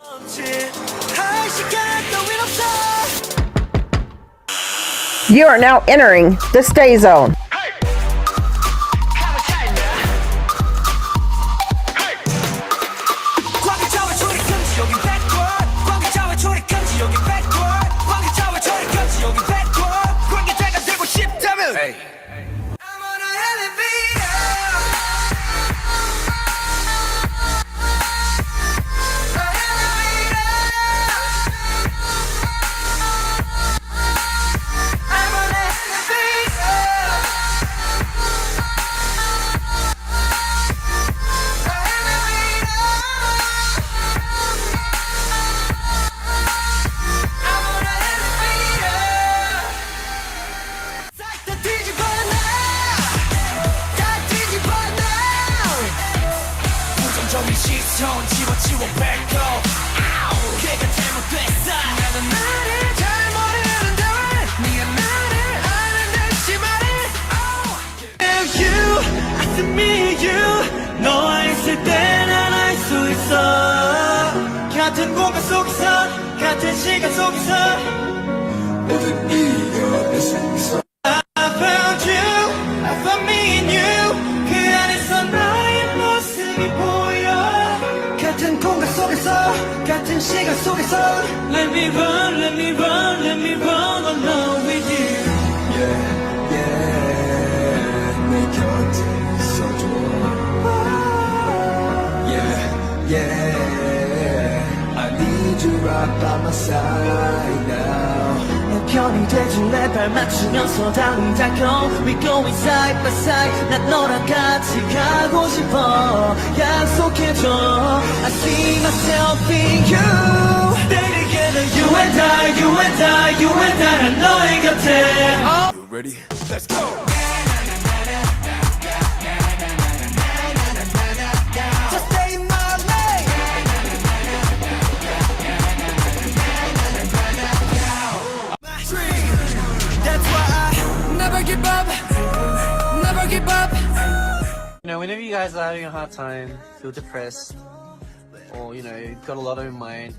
You are now entering the stay zone. 너와 있을 때 난 알 수 있어 같은 공간 속에서 같은 시간 속에서 모든 네가 될 수 있어 I found you, I found me in you 그 안에서 나의 모습이 보여 같은 공간 속에서 같은 시간 속에서 Let me run, let me run, let me run alone with you Yeah, yeah 내 곁에 있어줘 Yeah, I need you right by my side now 내 편이 돼줄래 발 맞추면서 당장고 We going side by side 난 너랑 같이 가고 싶어 약속해줘 I see myself in you Stay together you and I, you and I, you and I 난 너의 곁에 You ready? Let's go! You know, whenever you guys are having a hard time, feel depressed, or, you know, you've got a lot on your mind,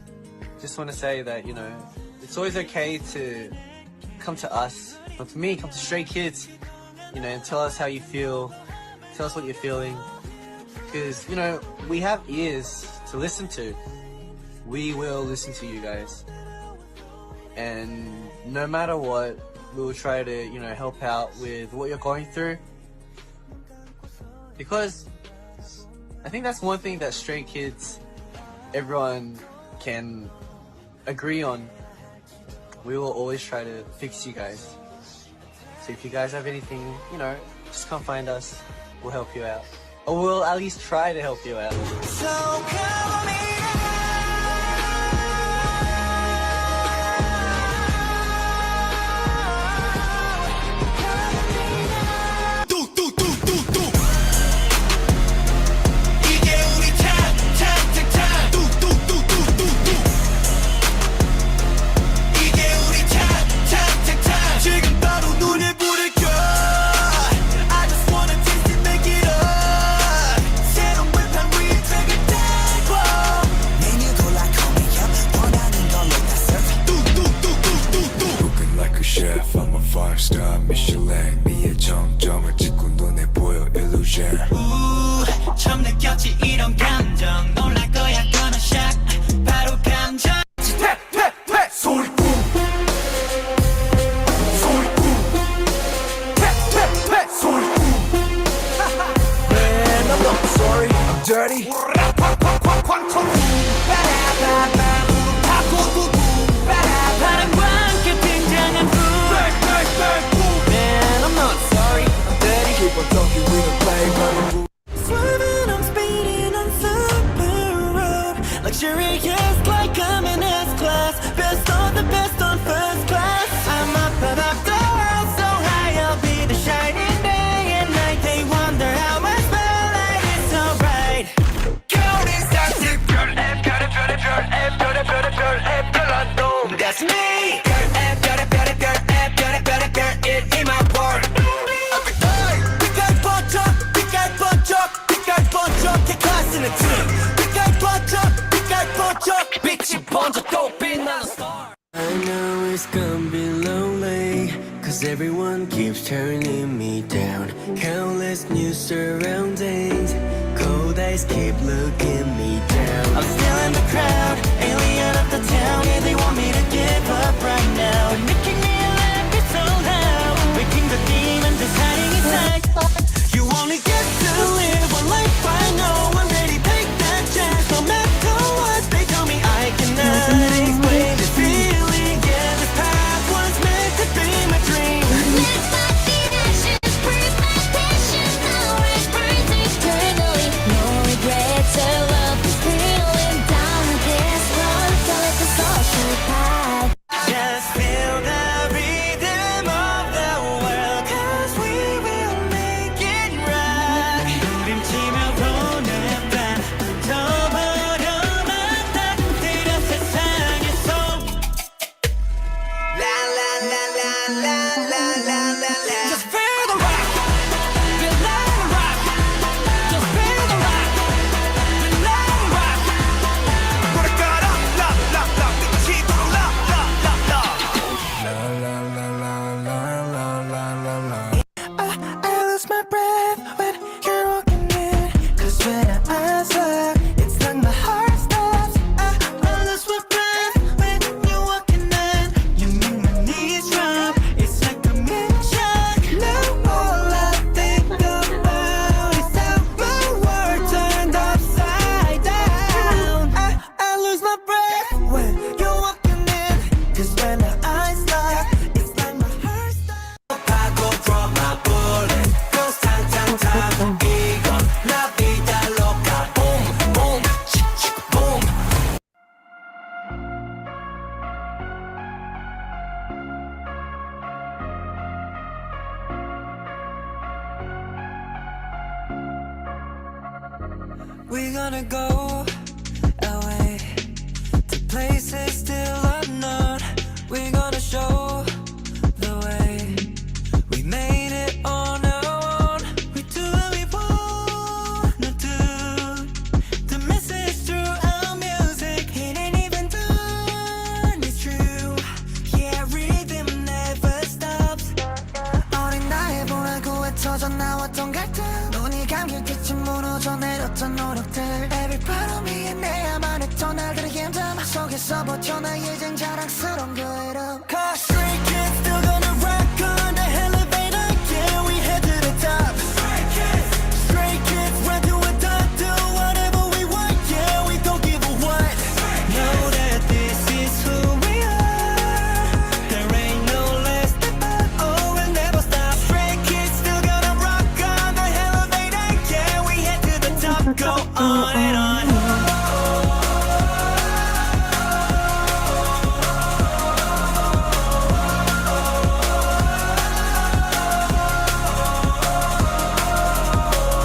just want to say that, you know, it's always okay to come to us, come to me, come to Stray Kids, you know, and tell us how you feel, tell us what you're feeling, because, you know, we have ears to listen to. We will listen to you guys, and no matter what, we will try to, you know, help out with what you're going through. Because I think that's one thing that Stray Kids, everyone can agree on. We will always try to fix you guys. So if you guys have anything, you know, just come find us. We'll help you out. Or we'll at least try to help you out. So come in. Chef, I'm a 5-star Michelin 네의 정점을 찍고 눈에 보여 illusion 처음 느꼈지 이런 감정 놀랄 거야 gonna shock 바로 감정 퇴퇴퇴 소리꾼 소리꾼 퇴퇴퇴 소리꾼 Man I'm not sorry I'm dirty Swerving, I'm speeding on super road Luxurious like I'm in S-Class Best of the best on first class I'm up above the world so high I'll be the shining day and night They wonder how my spotlight is so bright everyone keeps turning me down. Countless new surroundings, cold eyes keep looking me down. I'm still in the crowd, alien of the town. Yeah, they want me to give up right now. And making me laugh is so loud, waking the demons that's hiding inside. You only get to live one life, I know. I'm ready, take that chance, no matter what they tell me. I cannot explain this feeling. Yeah, this path was meant to be my dream. Live my passions, breathe my passion. Now it burns eternally. No regrets, I love this feeling. Down with this road, so let the soul show path. Just feel the rhythm of the world, 'cause we will make it right. 부림치며 보는 밤, 저버려만 딱 들여 세상에서. La la la la la la la la la. Just feel the rock, feel the rock. Just feel the rock, feel the rock. 노래가라, la la la, 미치도록 la la la la. I lose my breath when you're walking in, 'cause when our eyes lock, it's like my heart stops. I lose my breath when you're walking in. You make my knees drop, it's like a mid-shock. Now all I think about is how my world turned upside down. I lose my breath when you're walking in, 'cause when our eyes lock, it's like my heart stops. I go draw my bullet, goes tang tang tang. 이건 la vida loca. Boom boom, chick chick boom. We're gonna go away to places still unknown. We're gonna show the way. We made it on our own. We do what we wanna do. The message through our music, it ain't even done. It's true. Yeah, rhythm never stops. 어린 나의 보라고 외쳐져 나왔던 갈등, 눈이 감길 때쯤 무너져 내렸던 노력들. Every part of me 내야만 했던 날들의 힘듦 속에서 버텨나 이젠 자랑스러운 그 이름. 'Cause stray kids still gonna rock on the elevator. Yeah, we head to the top. Stray kids run to a top, do whatever we want. Yeah, we don't give a what. Know that this is who we are. There ain't no less than but oh, we'll never stop. Stray kids still gonna rock on the elevator. Yeah, we head to the top, go on and on.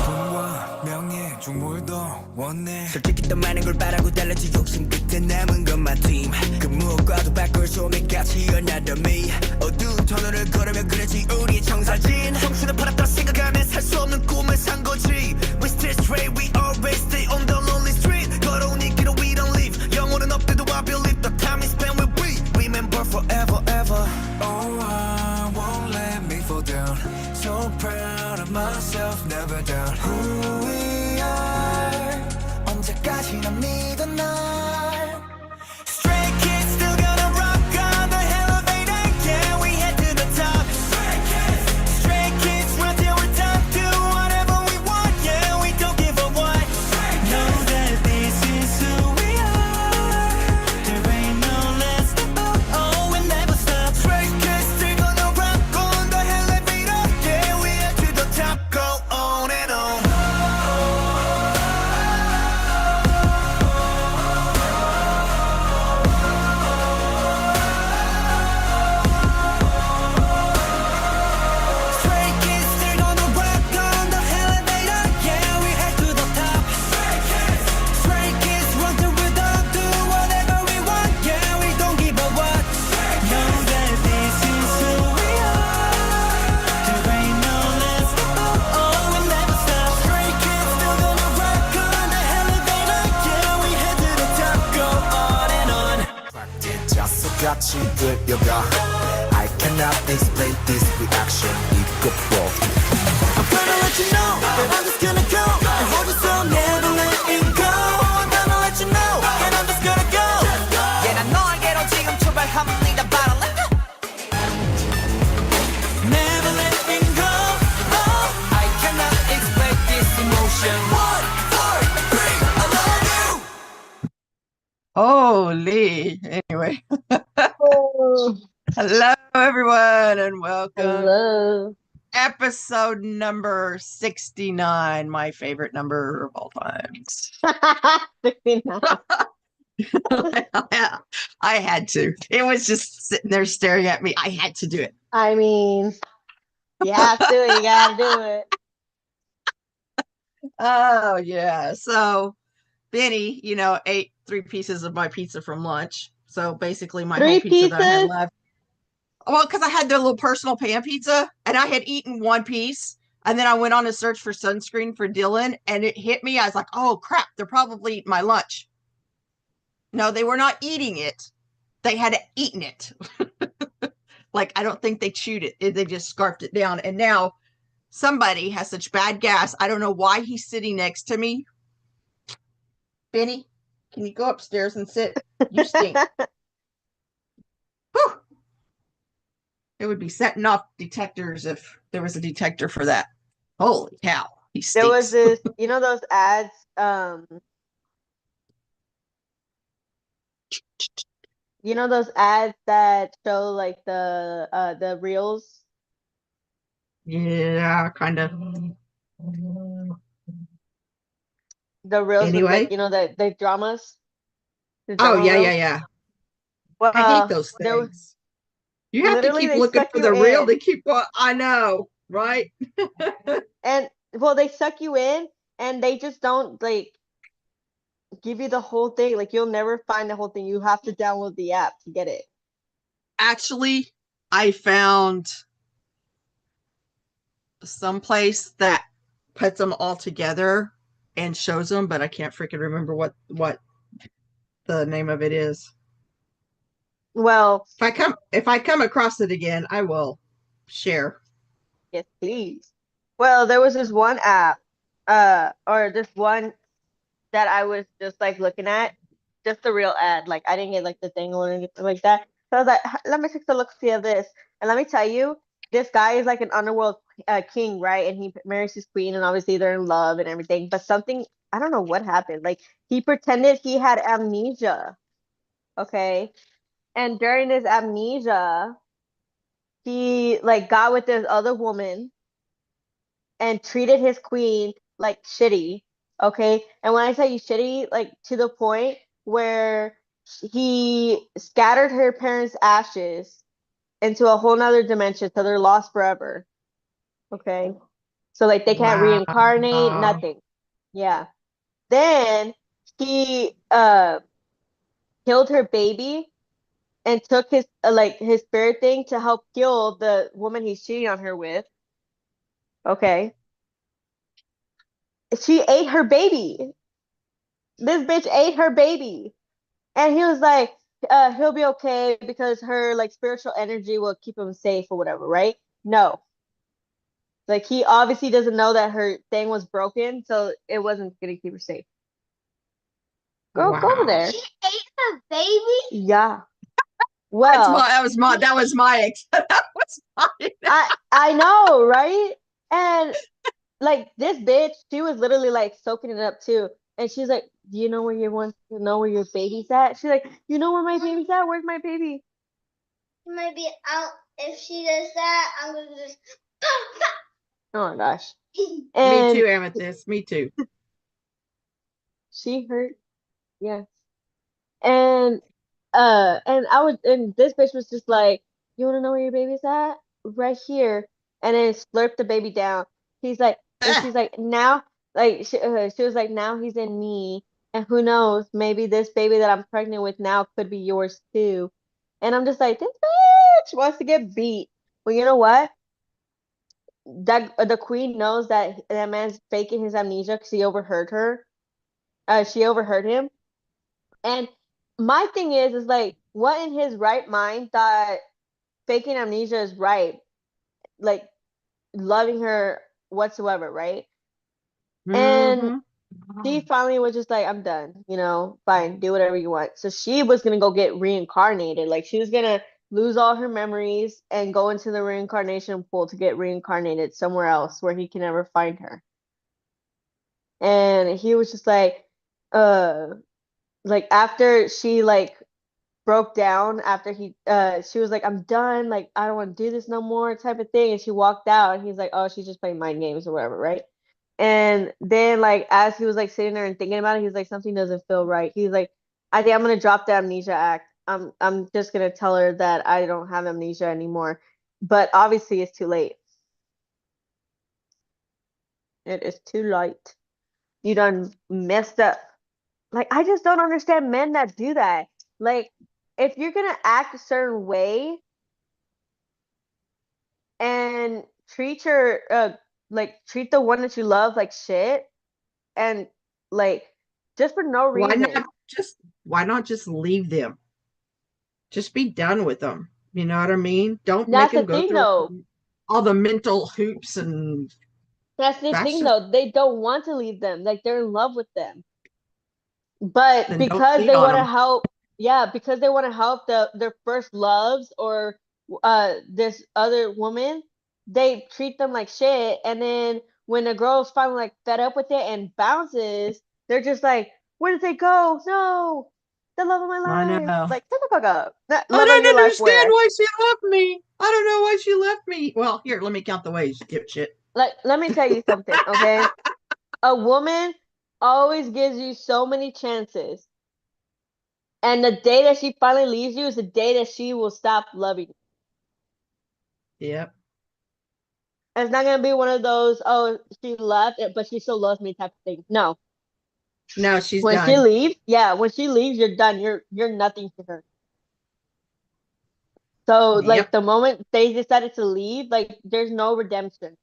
돈과 명예 중물도 원해. 솔직히 더 많은 걸 바라고 달렸지 욕심 끝에 남은 건 my team. 그 무엇과도 바꿀 수 없는 가치 another me. 어두운 터널을 걸으며 그랬지 우리의 청사진. 청춘을 팔았다 생각하면 살 수 없는 꿈을 산 거지. We still straight, we always stay on the lonely street. 걸어온 이 길을 we don't leave. 영혼은 없대도 I believe the time is spent with we. Remember forever ever. Oh, I won't let me fall down. So proud of myself, never down. Who we are, 언제까지나 믿어 널. Stray kids still gonna rock on the elevator. Yeah, we head to the top. Stray kids run till we're top, do whatever we want. Yeah, we don't give a what. Know that this is who we are. There ain't no less than but oh, we'll never stop. Stray kids still gonna rock on the elevator. Yeah, we head to the top, go on and on. Stray kids still gonna rock on the elevator. Yeah, we head to the top. Stray kids run till we're done, do whatever we want. Yeah, we don't give a what. Know that this is who we are. There ain't no less than but oh, we'll never stop. Stray kids still gonna rock on the elevator. Yeah, we head to the top, go on and on. 잣소같이 끌려가. I can cannot explain this reaction. 이것도 I'm gonna let you know that I'm just gonna go and hold you so never letting go. I'm gonna let you know and I'm just gonna go. Yeah, 난 너에게로 지금 출발합니다. 바랄래? Never letting go. Oh, I cannot explain this emotion. 1, 4, 3, I love you. Holy. Anyway. Hello, everyone, and welcome. Hello. Episode number 69, my favorite number of all times. 69. I had to. It was just sitting there staring at me. I had to do it. I mean, you have to, you gotta do it. Oh, yeah. So, Benny, ate 3 pieces of my pizza from lunch. So, basically, my whole 3 pizza that I had pieces? left. Well, because I had the little personal pan pizza, and I had eaten 1 piece. And then I went on a search for sunscreen for Dylan, and it hit me. I was like, oh, crap, they're probably eating my lunch. No, they were not eating it. They had eaten it. Like, I don't think they chewed it. They just scarfed it down. And now somebody has such bad gas. I don't know why he's sitting next to me. Benny, can you go upstairs and sit? You stink. Whew. It would be setting off detectors if there was a detector for that. Holy cow. He stinks. There was this, those ads, those ads that show like the reels? Yeah, kind of. The reels with Anyway. the dramas? The Oh, drama yeah, reels? yeah, yeah. Well, I hate those there was- things. You have to literally, keep they looking suck for you the reel in. to keep going. I know, right? And well, they suck you in and they just don't like give you the whole thing. Like you'll never find the whole thing. You have to download the app to get it. Actually, I found someplace that puts them all together and shows them, but I can't freaking remember what the name of it is. Well, If I come across it again, I will share. yes, please. Well, there was this one app, or this one that I was just like looking at, just the real ad. Like I didn't get like the thing or anything like that. So I was like, let me take a look see of this. And let me tell you, this guy is like an underworld king, right? And he marries his queen, and obviously they're in love and everything. But something, I don't know what happened. Like he pretended he had amnesia. Okay. And during this amnesia, he like got with this other woman and treated his queen like shitty. Okay. And when I say you shitty, like to the point where he scattered her parents' ashes into a whole nother dimension, so they're lost forever. Okay. So like they can't reincarnate, Wow. nothing. Yeah. Then he killed her baby and took his his spirit thing to help kill the woman he's cheating on her with. Okay. She ate her baby. This bitch ate her baby. And he was like, he'll be okay because her like spiritual energy will keep him safe or whatever, right? No. Like he obviously doesn't know that her thing was broken, so it wasn't gonna keep her safe. Go over Wow. there. She ate her baby? Yeah. Well, that was my ex. That was mine. I know, right? And like this bitch, she was literally like soaking it up too. And she's like, "Do you know where you want to know where your baby's at?" She's like, "You know where my baby's at? Where's my baby?" Maybe if she does that, I'm gonna just. Oh my gosh. Me And too, Amethyst. Me too. she hurt. Yes. And and this bitch was just like, "You want to know where your baby's at? Right here." And then slurped the baby down. He's like, and she's like, now, like she was like, now he's in me, and who knows, maybe this baby that I'm pregnant with now could be yours too. And I'm just like, this bitch wants to get beat. Well, you know what? That the queen knows that that man's faking his amnesia because he overheard her. She overheard him. And my thing is like, what in his right mind thought faking amnesia is right, like loving her whatsoever, right? And Mhm. she finally was just like, I'm done, you know, fine, do whatever you want. So she was gonna go get reincarnated. Like she was gonna lose all her memories and go into the reincarnation pool to get reincarnated somewhere else where he can never find her. And he was just uh, like after she like broke down after she was like, I'm done, like I don't want to do this no more type of thing. And she walked out and he's like, oh, she's just playing mind games or whatever, right? And then like as he was like sitting there and thinking about it, he's like, something doesn't feel right. He's like, I think I'm gonna drop the amnesia act. I'm just gonna tell her that I don't have amnesia anymore. But obviously it's too late. It is too late. You done messed up. Like I just don't understand men that do that. Like if you're gonna act a certain way and treat the one that you love like shit and like just for no Why reason. not just leave them? Just be done with them. You know what I mean? Don't make That's the them go thing through though. all the mental hoops, and That's the that's thing just, though. They don't want to leave them. Like they're in love with them. But then don't because cheat they on want to them. help, yeah, because they want to help their first loves or this other woman, they treat them like shit. And then when the girl's finally like fed up with it and bounces, they're just like, where did they go? No, the love of my I life. know. Like, shut the fuck up. I Love of don't your life understand where? why she left me. I don't know why she left me. Well, here, let me count the ways, dipshit. Like, let me tell you something, okay? A woman always gives you so many chances. And the day that she finally leaves you is the day that she will stop loving you. Yep. It's not gonna be one of those, oh, she left, but she still loves me type of thing. No. No, she's When she done. leaves, yeah, when she leaves, you're done. You're nothing to her. So like Yep. the moment they decided to leave, like there's no redemption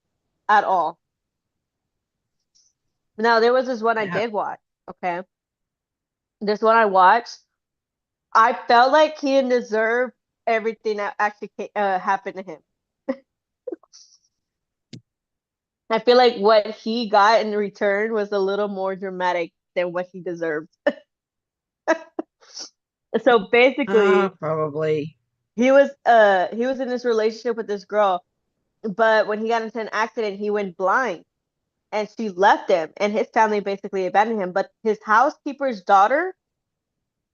at all. Now there was this one I Yeah. did watch, okay? This one I watched. I felt like he didn't deserve everything that actually happened to him. I feel like what he got in return was a little more dramatic than what he deserved. So basically, Probably. he was in this relationship with this girl, but when he got into an accident, he went blind and she left him and his family basically abandoned him. But his housekeeper's daughter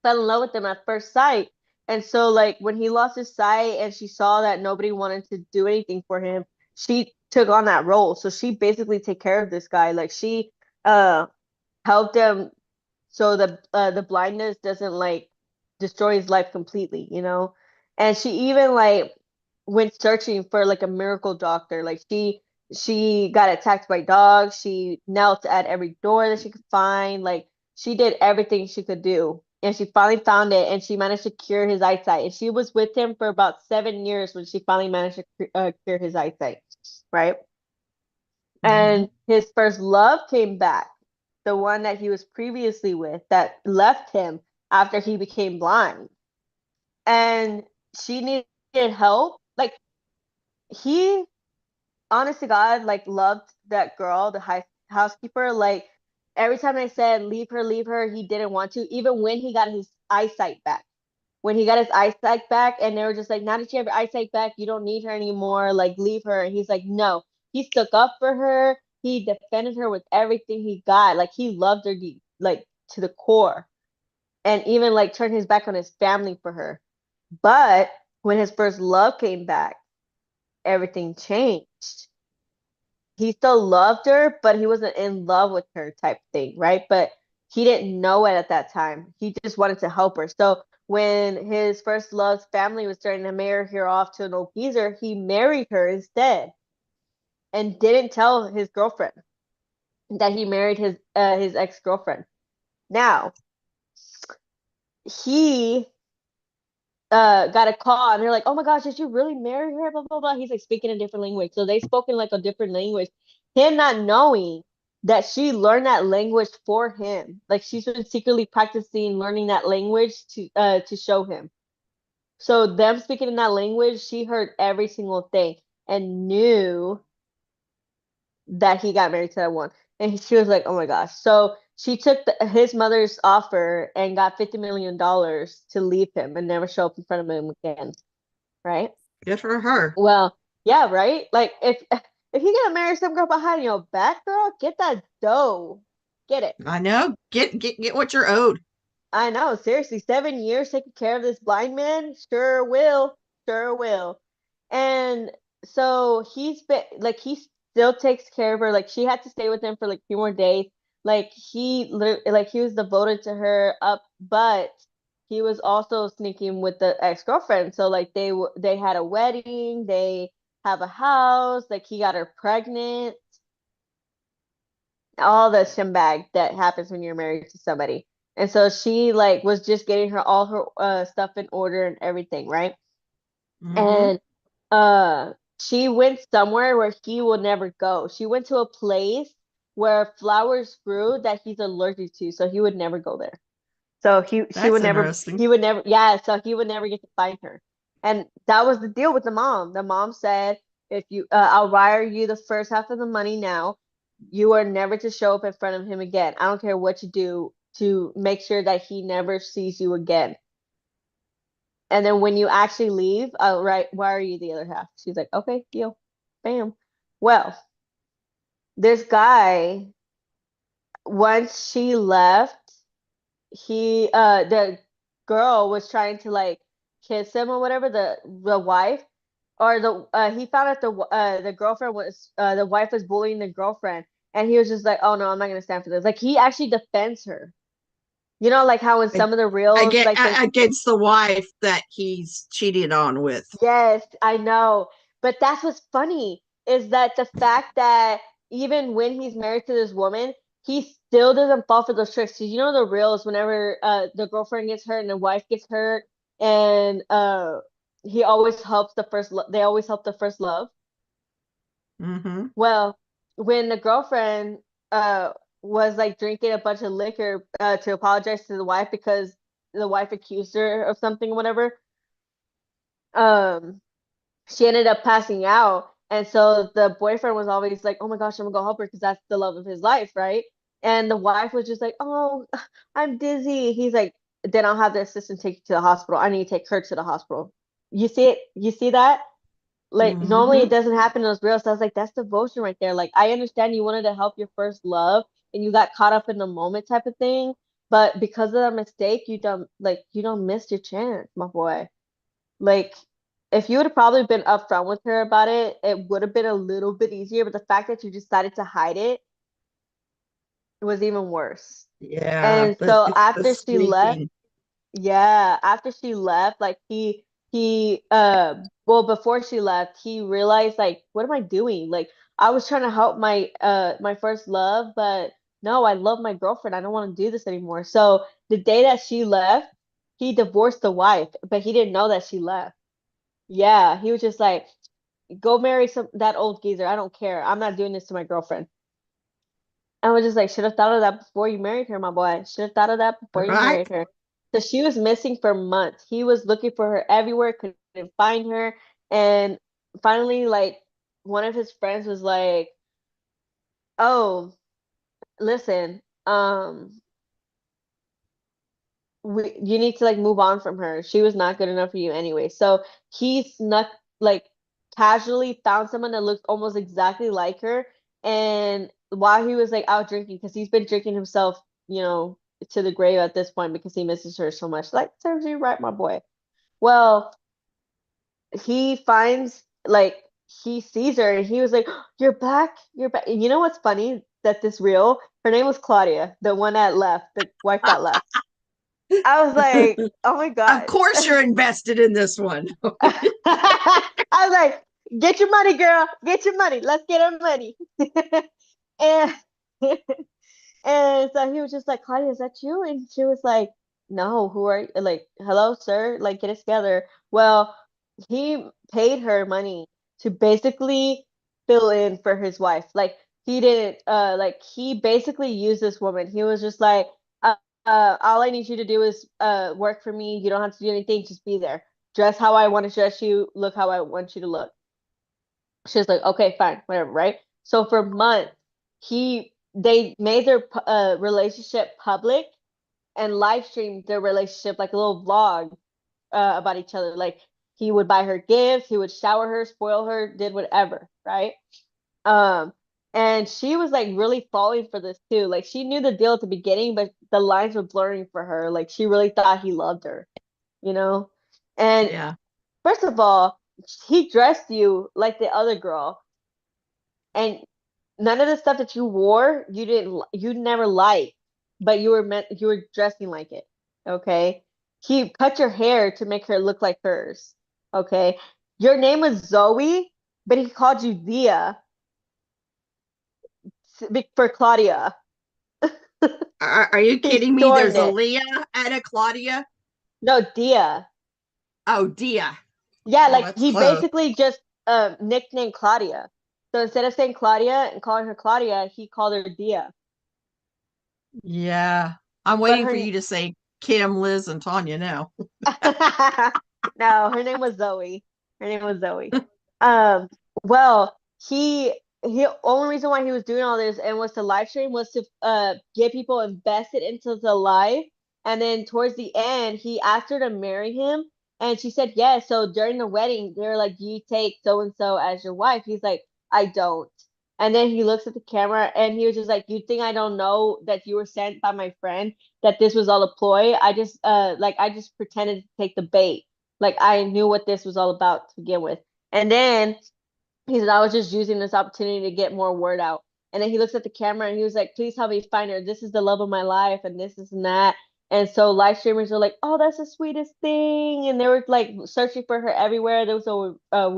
fell in love with him at first sight. And so like when he lost his sight and she saw that nobody wanted to do anything for him, she took on that role. So she basically take care of this guy. Like she uh helped him so the blindness doesn't like destroy his life completely, you know? And she even like went searching for like a miracle doctor. Like she got attacked by dogs. She knelt at every door that she could find. Like she did everything she could do. And she finally found it and she managed to cure his eyesight. And she was with him for about 7 years when she finally managed to cure his eyesight, right? Mhm. And his first love came back, the one that he was previously with that left him after he became blind. And she needed help. Like he, honest to God, like loved that girl, the housekeeper. Like every time I said leave her, he didn't want to. Even when he got his eyesight back, when he got his eyesight back, and they were just like, now that you have your eyesight back, you don't need her anymore. Like leave her. And he's like, no. He stuck up for her. He defended her with everything he got. Like he loved her like to the core, and even like turned his back on his family for her. But when his first love came back, everything changed. He still loved her, but he wasn't in love with her type thing, right? But he didn't know it at that time. He just wanted to help her. So when his first love's family was starting to marry her off to an old geezer, he married her instead and didn't tell his girlfriend that he married his ex-girlfriend. Now, he got a call and they're like, "Oh my gosh, did you really marry her?" Blah blah blah. He's like speaking a different language, so they spoke in like a different language. Him not knowing that she learned that language for him, like she's been secretly practicing learning that language to show him. So them speaking in that language, she heard every single thing and knew that he got married to that one. And she was like, "Oh my gosh." So she took his mother's offer and got $50 million to leave him and never show up in front of him again. Right? Good for her. Well, yeah, right? Like if you gonna marry some girl behind your back, girl, get that dough. Get it. I know. Get what you're owed. I know, seriously, 7 years taking care of this blind man? Sure will. Sure will. And so he's been like he still takes care of her. Like she had to stay with him for like a few more days. Like he was devoted to her up, but he was also sneaking with the ex-girlfriend. So like they had a wedding, they have a house, like he got her pregnant, all the shimbag that happens when you're married to somebody. And so she like was just getting her all her stuff in order and everything, right? Mhm. And she went somewhere where he will never go. She went to a place where flowers grew that he's allergic to, so he would never go there. So she That's would never interesting. he would never yeah, so he would never get to find her. And that was the deal with the mom. The mom said, if you I'll wire you the first half of the money now. You are never to show up in front of him again. I don't care what you do to make sure that he never sees you again. And then when you actually leave, wire you the other half. She's like, okay, deal. Bam. Well, this guy, once she left, the girl was trying to like kiss him or whatever, the wife, or he found out the girlfriend was the wife was bullying the girlfriend, and he was just like, oh no, I'm not gonna stand for this. Like he actually defends her. You know, like how in some of the I reels, get like against the wife that he's cheated on with. yes, I know. But that's what's funny is that the fact that even when he's married to this woman, he still doesn't fall for those tricks. 'Cause you know the reels whenever the girlfriend gets hurt and the wife gets hurt, and he always helps they always help the first love. Mm-hmm. Well, when the girlfriend was like drinking a bunch of liquor to apologize to the wife because the wife accused her of something, whatever, um she ended up passing out. And so the boyfriend was always like, oh my gosh, I'm gonna go help her because that's the love of his life, right? And the wife was just like, oh, I'm dizzy. He's like, then I'll have the assistant take you to the hospital. I need to take her to the hospital. You see it? You see that? Like normally Mm-hmm. it doesn't happen in those reels. So I was like, that's devotion right there. Like I understand you wanted to help your first love and you got caught up in the moment type of thing, but because of that mistake, you don't miss your chance, my boy. Like, if you would have probably been upfront with her about it, it would have been a little bit easier. But the fact that you decided to hide it was even worse. Yeah, And but so it's the after she left, sneaking. yeah, after she left, like well, before she left, he realized like, what am I doing? Like, I was trying to help my first love, but no, I love my girlfriend. I don't want to do this anymore. So the day that she left, he divorced the wife, but he didn't know that she left. Yeah, he was just like, go marry that old geezer. I don't care. I'm not doing this to my girlfriend. I was just like, should have thought of that before you married her, my boy. Should have thought of that before you Right? married her. So she was missing for months. He was looking for her everywhere, couldn't find her. And finally, like one of his friends was like, oh, listen, you need to like move on from her. She was not good enough for you anyway. So he snuck like casually found someone that looked almost exactly like her. And while he was like out drinking, because he's been drinking himself, to the grave at this point because he misses her so much. Like, serves you right, my boy. Well, he finds like he sees her and he was like, you're back, you're back. And you know what's funny? That this real, her name was Claudia, the one that left, the wife that left. I was like, oh my Of God. course you're invested in this one. I was like, get your money, girl. Get your money. Let's get our money. and and so he was just like, Claudia, is that you? And she was like, no, who are you? Like, hello, sir. Like, get it together. Well, he paid her money to basically fill in for his wife. Like, he didn't, like, he basically used this woman. He was just like, all I need you to do is work for me. You don't have to do anything. Just be there. dress how I want to dress you, look how I want you to look. She was like, okay, fine, whatever, right? So for months, they made their relationship public and live streamed their relationship like a little vlog about each other. Like he would buy her gifts, he would shower her, spoil her, did whatever, right? Um, and she was like really falling for this too. Like she knew the deal at the beginning, but the lines were blurring for her. Like she really thought he loved her, you know? And Yeah. first of all, he dressed you like the other girl, and none of the stuff that you wore, you never liked, but you were dressing like it. Okay? He cut your hair to make her look like hers. Okay? Your name was Zoe, but he called you Dia for Claudia. Are you He kidding me? shortened There's a it. Leah and a Claudia. No, Dia. Oh, Dia. Yeah, Oh, like that's he close. basically just nicknamed Claudia. So instead of saying Claudia and calling her Claudia, he called her Dia. Yeah. I'm But waiting for her you to say Kim, Liz, and Tanya now. no, her name was Zoe. Her name was Zoe. Um, well, he only reason why he was doing all this and was to live stream was to get people invested into the live. And then towards the end, he asked her to marry him, and she said yes. So during the wedding, they're like, "Do you take so and so as your wife?" He's like, "I don't." And then he looks at the camera and he was just like, "You think I don't know that you were sent by my friend, that this was all a ploy? I just pretended to take the bait. Like I knew what this was all about to begin with." And then he said, "I was just using this opportunity to get more word out." And then he looks at the camera and he was like, "Please help me find her. This is the love of my life, and this is and that." And so live streamers were like, "Oh, that's the sweetest thing." And they were like searching for her everywhere. There was a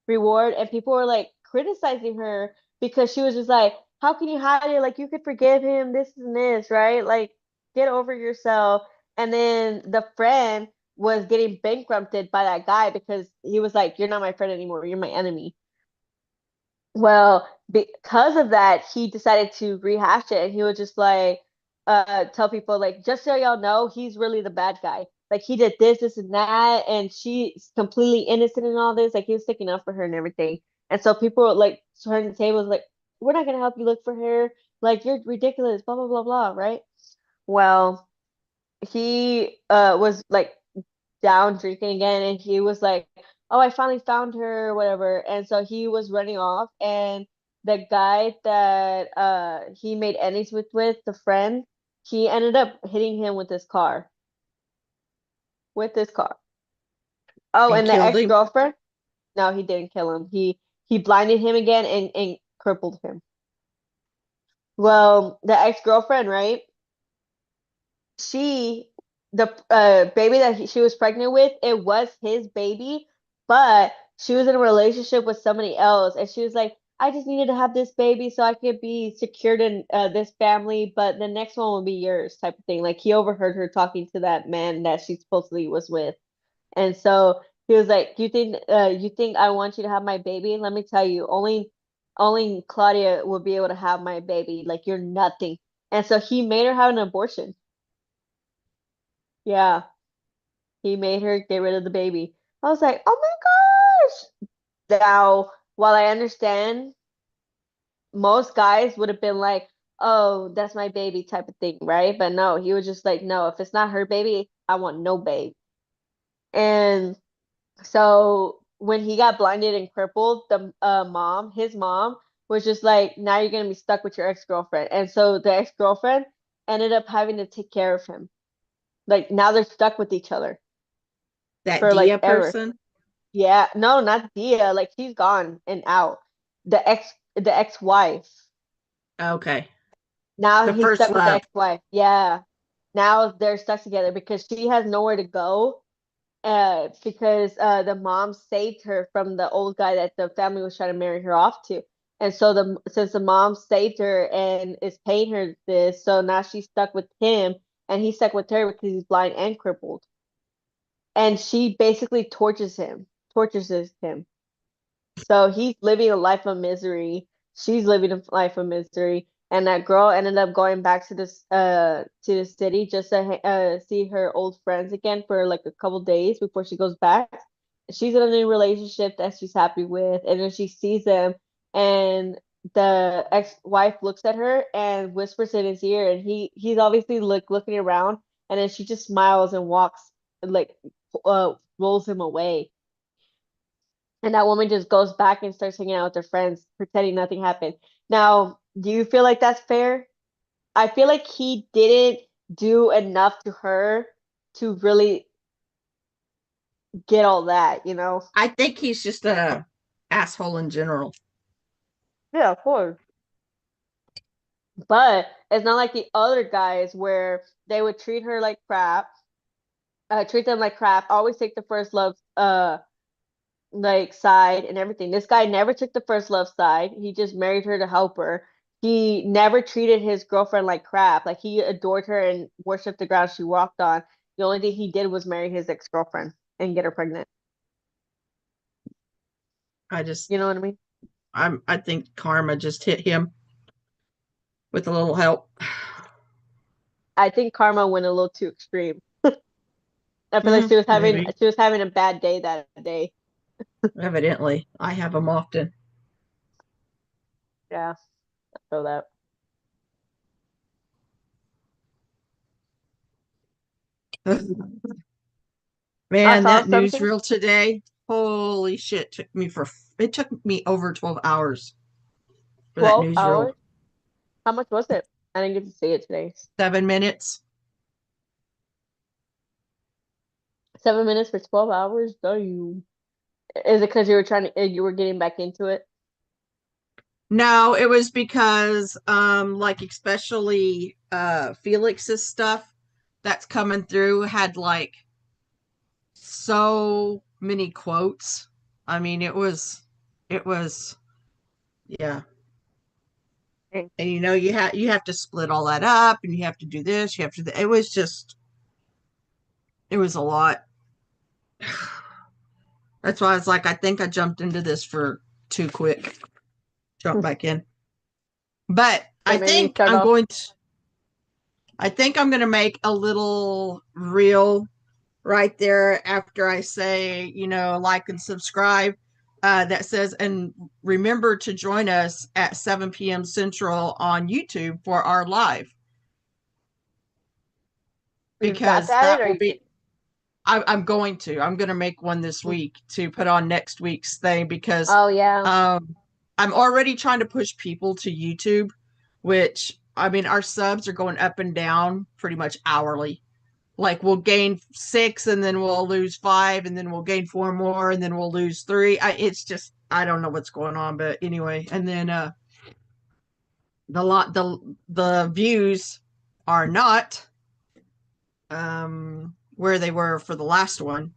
reward, and people were like criticizing her because she was just like, "How can you hide it? Like you could forgive him, this and this, right? Like get over yourself." And then the friend was getting bankrupted by that guy because he was like, "You're not my friend anymore. You're my enemy." Well, because of that, he decided to rehash it, and he would just like tell people like, "Just so y'all know, he's really the bad guy. Like he did this, and that, and she's completely innocent in all this. Like he was sticking up for her and everything." And so people would, like turn the tables like, "We're not gonna help you look for her. Like you're ridiculous, blah blah blah blah," right? Well, he was like down drinking again, and he was like, "Oh, I finally found her," or whatever. And so he was running off, and the guy that he made enemies with the friend, he ended up hitting him with his car. With his car. Oh, And and the killed him. ex-girlfriend? No, he didn't kill him. He blinded him again and crippled him. Well, the ex-girlfriend, right? She the baby that she was pregnant with, it was his baby, but she was in a relationship with somebody else, and she was like, "I just needed to have this baby so I could be secured in this family, but the next one will be yours," type of thing. Like he overheard her talking to that man that she supposedly was with, and so he was like, you think I want you to have my baby? Let me tell you, only Claudia will be able to have my baby. Like you're nothing." And so he made her have an abortion. Yeah, he made her get rid of the baby. I was like, "Oh my gosh." Now, while I understand, most guys would have been like, "Oh, that's my baby," type of thing, right? But no, he was just like, "No, if it's not her baby, I want no babe." And so when he got blinded and crippled, his mom was just like, "Now you're gonna be stuck with your ex-girlfriend." And so the ex-girlfriend ended up having to take care of him. Like now they're stuck with each other That for like Dia ever. person. Yeah, no, not Dia. Like she's gone and out. The ex-wife. Okay. Now The he's first stuck with the love. ex-wife. Yeah. Now they're stuck together because she has nowhere to go. Because the mom saved her from the old guy that the family was trying to marry her off to. And so since the mom saved her and is paying her this, so now she's stuck with him, and he's stuck with her because he's blind and crippled. And she basically tortures him. So he's living a life of misery. She's living a life of misery. and that girl ended up going back to the city just to see her old friends again for like a couple days before she goes back. She's in a new relationship that she's happy with, and then she sees them, and the ex-wife looks at her and whispers in his ear, and he's obviously looking around, and then she just smiles and walks, like rolls him away. And that woman just goes back and starts hanging out with her friends, pretending nothing happened. Now, do you feel like that's fair? I feel like he didn't do enough to her to really get all that, you know? I think he's just a asshole in general. Yeah, of course. But it's not like the other guys where they would treat her like crap, treat them like crap, always take the first love like side and everything. This guy never took the first love side. He just married her to help her. He never treated his girlfriend like crap. Like he adored her and worshipped the ground she walked on. The only thing he did was marry his ex-girlfriend and get her pregnant. I just You know what I mean? I think karma just hit him with a little help. I think karma went a little too extreme. I feel like Maybe. she was having a bad day that day. Evidently, I have them often. Yeah, I feel that. I Man, saw that something. newsreel today, holy shit, it took me over 12 hours for that 12 newsreel. hours? How much was it? I didn't get to see it today. 7 minutes. 7 minutes for 12 hours? Do you? Is it because you were getting back into it? No, it was because like especially Felix's stuff that's coming through had like so many quotes. I mean, it was yeah. Okay. And you have to split all that up and you have to do this, you have to it was just it was a lot. That's why I was like, I think I jumped into this for too quick. Jump back in. But So maybe start off. I think I'm gonna make a little reel right there after I say, like and subscribe. That says, and remember to join us at 7 p.m. Central on YouTube for our live, You've got because that, that or will you can. be. I'm going to make one this week to put on next week's thing because Oh yeah. I'm already trying to push people to YouTube, which I mean, our subs are going up and down pretty much hourly. Like we'll gain 6 and then we'll lose 5 and then we'll gain 4 more and then we'll lose 3. It's just I don't know what's going on, but anyway. And then the views are not where they were for the last one,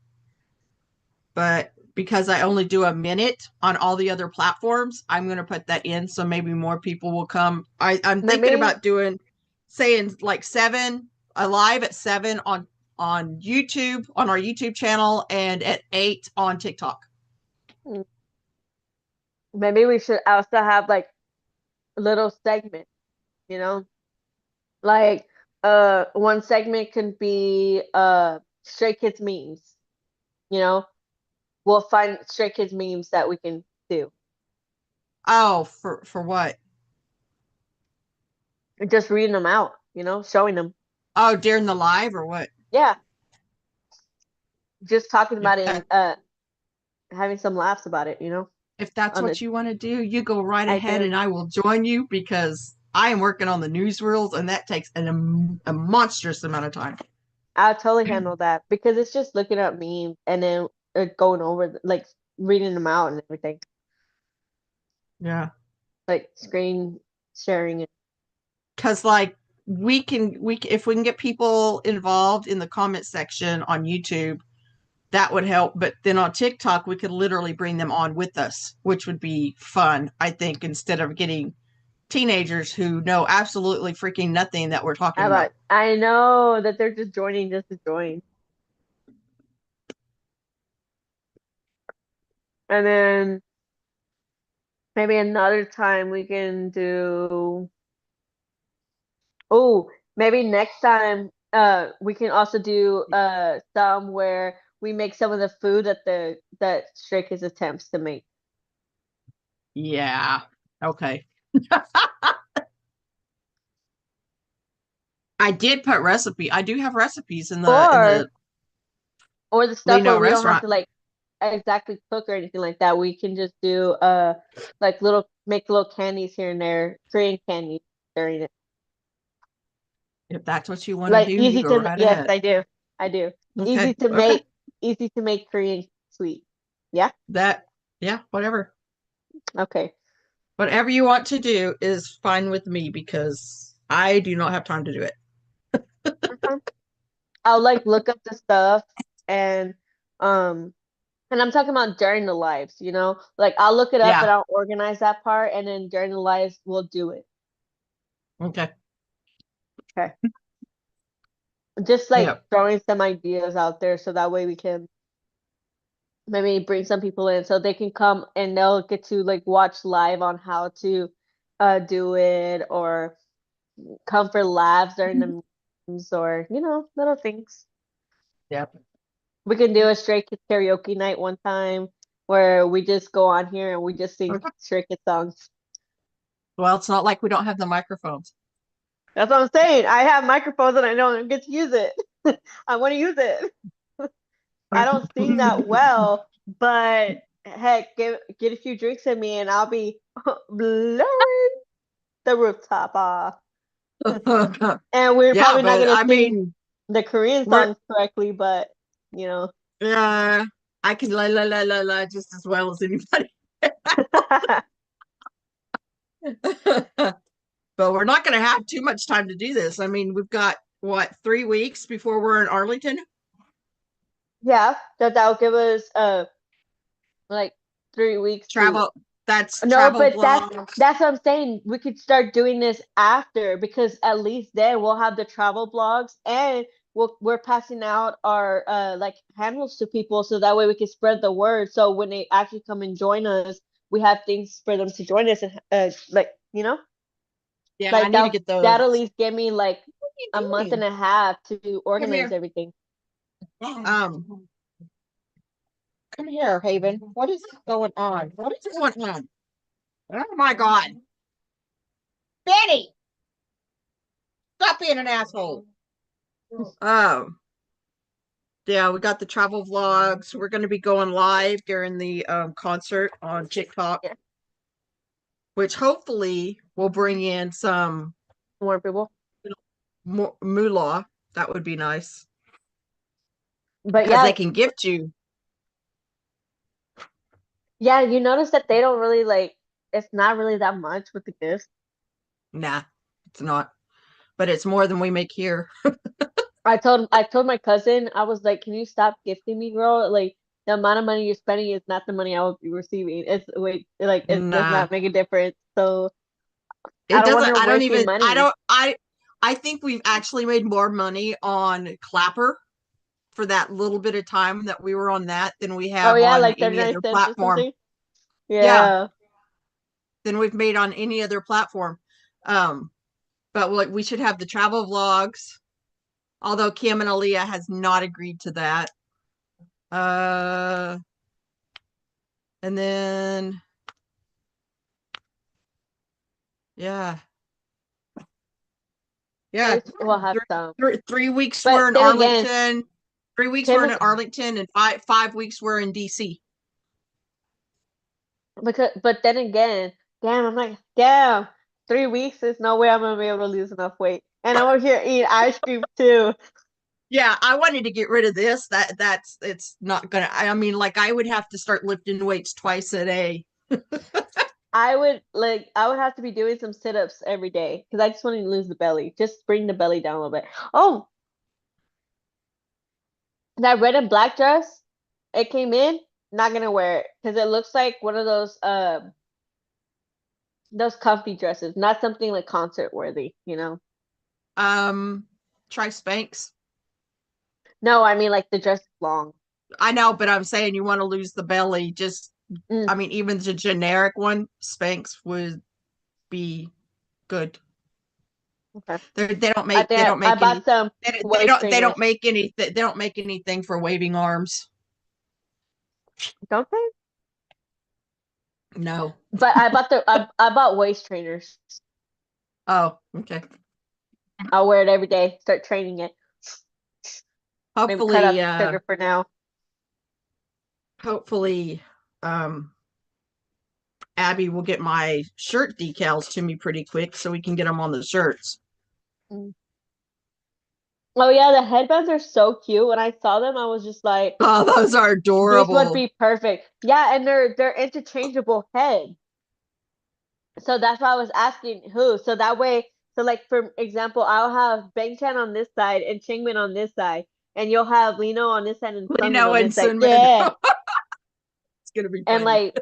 but because I only do a minute on all the other platforms, I'm going to put that in so maybe more people will come. I'm thinking Maybe. about saying like 7, live at 7 on YouTube, on our YouTube channel, and at 8 on TikTok. Maybe we should also have like little segments, you know? Like one segment can be Stray Kids memes, you know? We'll find Stray Kids memes that we can do. Oh, for what? Just reading them out, you know, showing them. Oh, during the live or what? Yeah, just talking If about it and that having some laughs about it, you know? if that's On what the you want to do, you go right I ahead do. and I will join you because I am working on the newsreels and that takes a monstrous amount of time. I'll totally handle that because it's just looking at memes and then going over like reading them out and everything, Yeah. like screen sharing it. Because like if we can get people involved in the comment section on YouTube, that would help. But then on TikTok, we could literally bring them on with us, which would be fun, I think, instead of getting teenagers who know absolutely freaking nothing that we're talking about. I know that they're just joining just to join. And then maybe another time we can do Oh, maybe next time we can also do some where we make some of the food that Stray Kids attempts to make. Yeah. Okay. I did put recipe. I do have recipes in the Or the stuff Lino where we don't have restaurant. to like exactly cook or anything like that. We can just do like little make little candies here and there, Korean candies during it. If that's what you want to Like do, you easy go to right yes, ahead. I do. I do. Okay. Okay. Easy to make Korean sweet. Yeah? That, yeah, whatever. Okay. Whatever you want to do is fine with me because I do not have time to do it. Mhm. I'll like look up the stuff and um and I'm talking about during the lives, you know? Like I'll look it up Yeah. and I'll organize that part and then during the lives we'll do it. Okay. Okay. Just like Yeah. throwing some ideas out there so that way we can maybe bring some people in so they can come and they'll get to like watch live on how to do it or come for laughs during the meetings or you know little things. Yeah. We can do a Stray Kids karaoke night one time where we just go on here and we just sing Okay. Stray Kids songs. Well, it's not like we don't have the microphones. That's what I'm saying. I have microphones and I don't get to use it. I want to use it. I don't sing that well, but heck, get a few drinks in me and I'll be blowing the rooftop off. And we're Yeah, probably not but gonna I sing mean, the Korean we're songs correctly, but you know. I can la just as well as anybody. But we're not going to have too much time to do this. I mean, we've got what, 3 weeks before we're in Arlington? Yeah, that'll give us like 3 weeks to Travel. That's no, travel but vlogs. that's what I'm saying. We could start doing this after because at least then we'll have the travel blogs and we're passing out our like handles to people so that way we can spread the word. So when they actually come and join us, we have things for them to join us and like you know, Yeah, I like need to get those. that'll at least give me like What are you a month and doing? a half to Come organize here. everything. Um, come here, Haven. What is going on? What is going on? Oh my God. Betty, stop being an asshole. Oh, yeah, we got the travel vlogs. We're going to be going live during the concert on TikTok, Yeah. which hopefully will bring in some More people. more moolah. That would be nice But because they yeah, can gift you. yeah, you notice that they don't really like it's not really that much with the gifts. Nah, it's not, but it's more than we make here. I told my cousin, I was like, "Can you stop gifting me, girl? Like the amount of money you're spending is not the money I will be receiving. It's wait, like it does Nah, not make a difference. So I it don't want doesn't. her I don't wasting even. I money. don't. I think we've actually made more money on Clapper for that little bit of time that we were on that than we Oh have yeah, on like any 39 other cents or platform. something. Yeah, Yeah. than we've made on any other platform. Um, but like we should have the travel vlogs. Although Kim and Aaliyah has not agreed to that. Uh, and then yeah, At yeah, least we'll have some. 3 weeks we're But in then again, Arlington. 3 weeks we're Kim in Arlington, and five weeks we're in DC. because but then again, damn, I'm like, damn, 3 weeks, there's no way I'm gonna be able to lose enough weight. And I'm over here eating ice cream too. Yeah, I wanted to get rid of this. That's it's not gonna. I mean, like I would have to start lifting weights twice a day. I would have to be doing some sit-ups every day because I just want to lose the belly. Just bring the belly down a little bit. Oh, that red and black dress, it came in, not gonna wear it because it looks like one of those comfy dresses, not something like concert worthy, you know. Um, Try Spanx. No, I mean like the dress is long. I know, but I'm saying you want to lose the belly. Just, Mm, I mean, even the generic one, Spanx would be good. Okay. They don't I make they think don't I make any bought some they waist don't trainers. make they don't make anything for waving arms. Don't they? No. But I bought waist trainers. Oh, okay. I'll wear it every day. Start training it. Maybe cut out Hopefully, the sugar for now. hopefully, um, Abby will get my shirt decals to me pretty quick so we can get them on the shirts. Mm. Oh yeah, the headbands are so cute. When I saw them, I was just like, Oh, those are these would adorable. be perfect. Yeah, and they're interchangeable head. So that's why I was asking who. So that way, so like for example, I'll have Bangtan on this side and Chingmin on this side, and you'll have Lino on this side and Sungmin Lino on and this side. Sunman. Yeah. It's gonna be And funny. like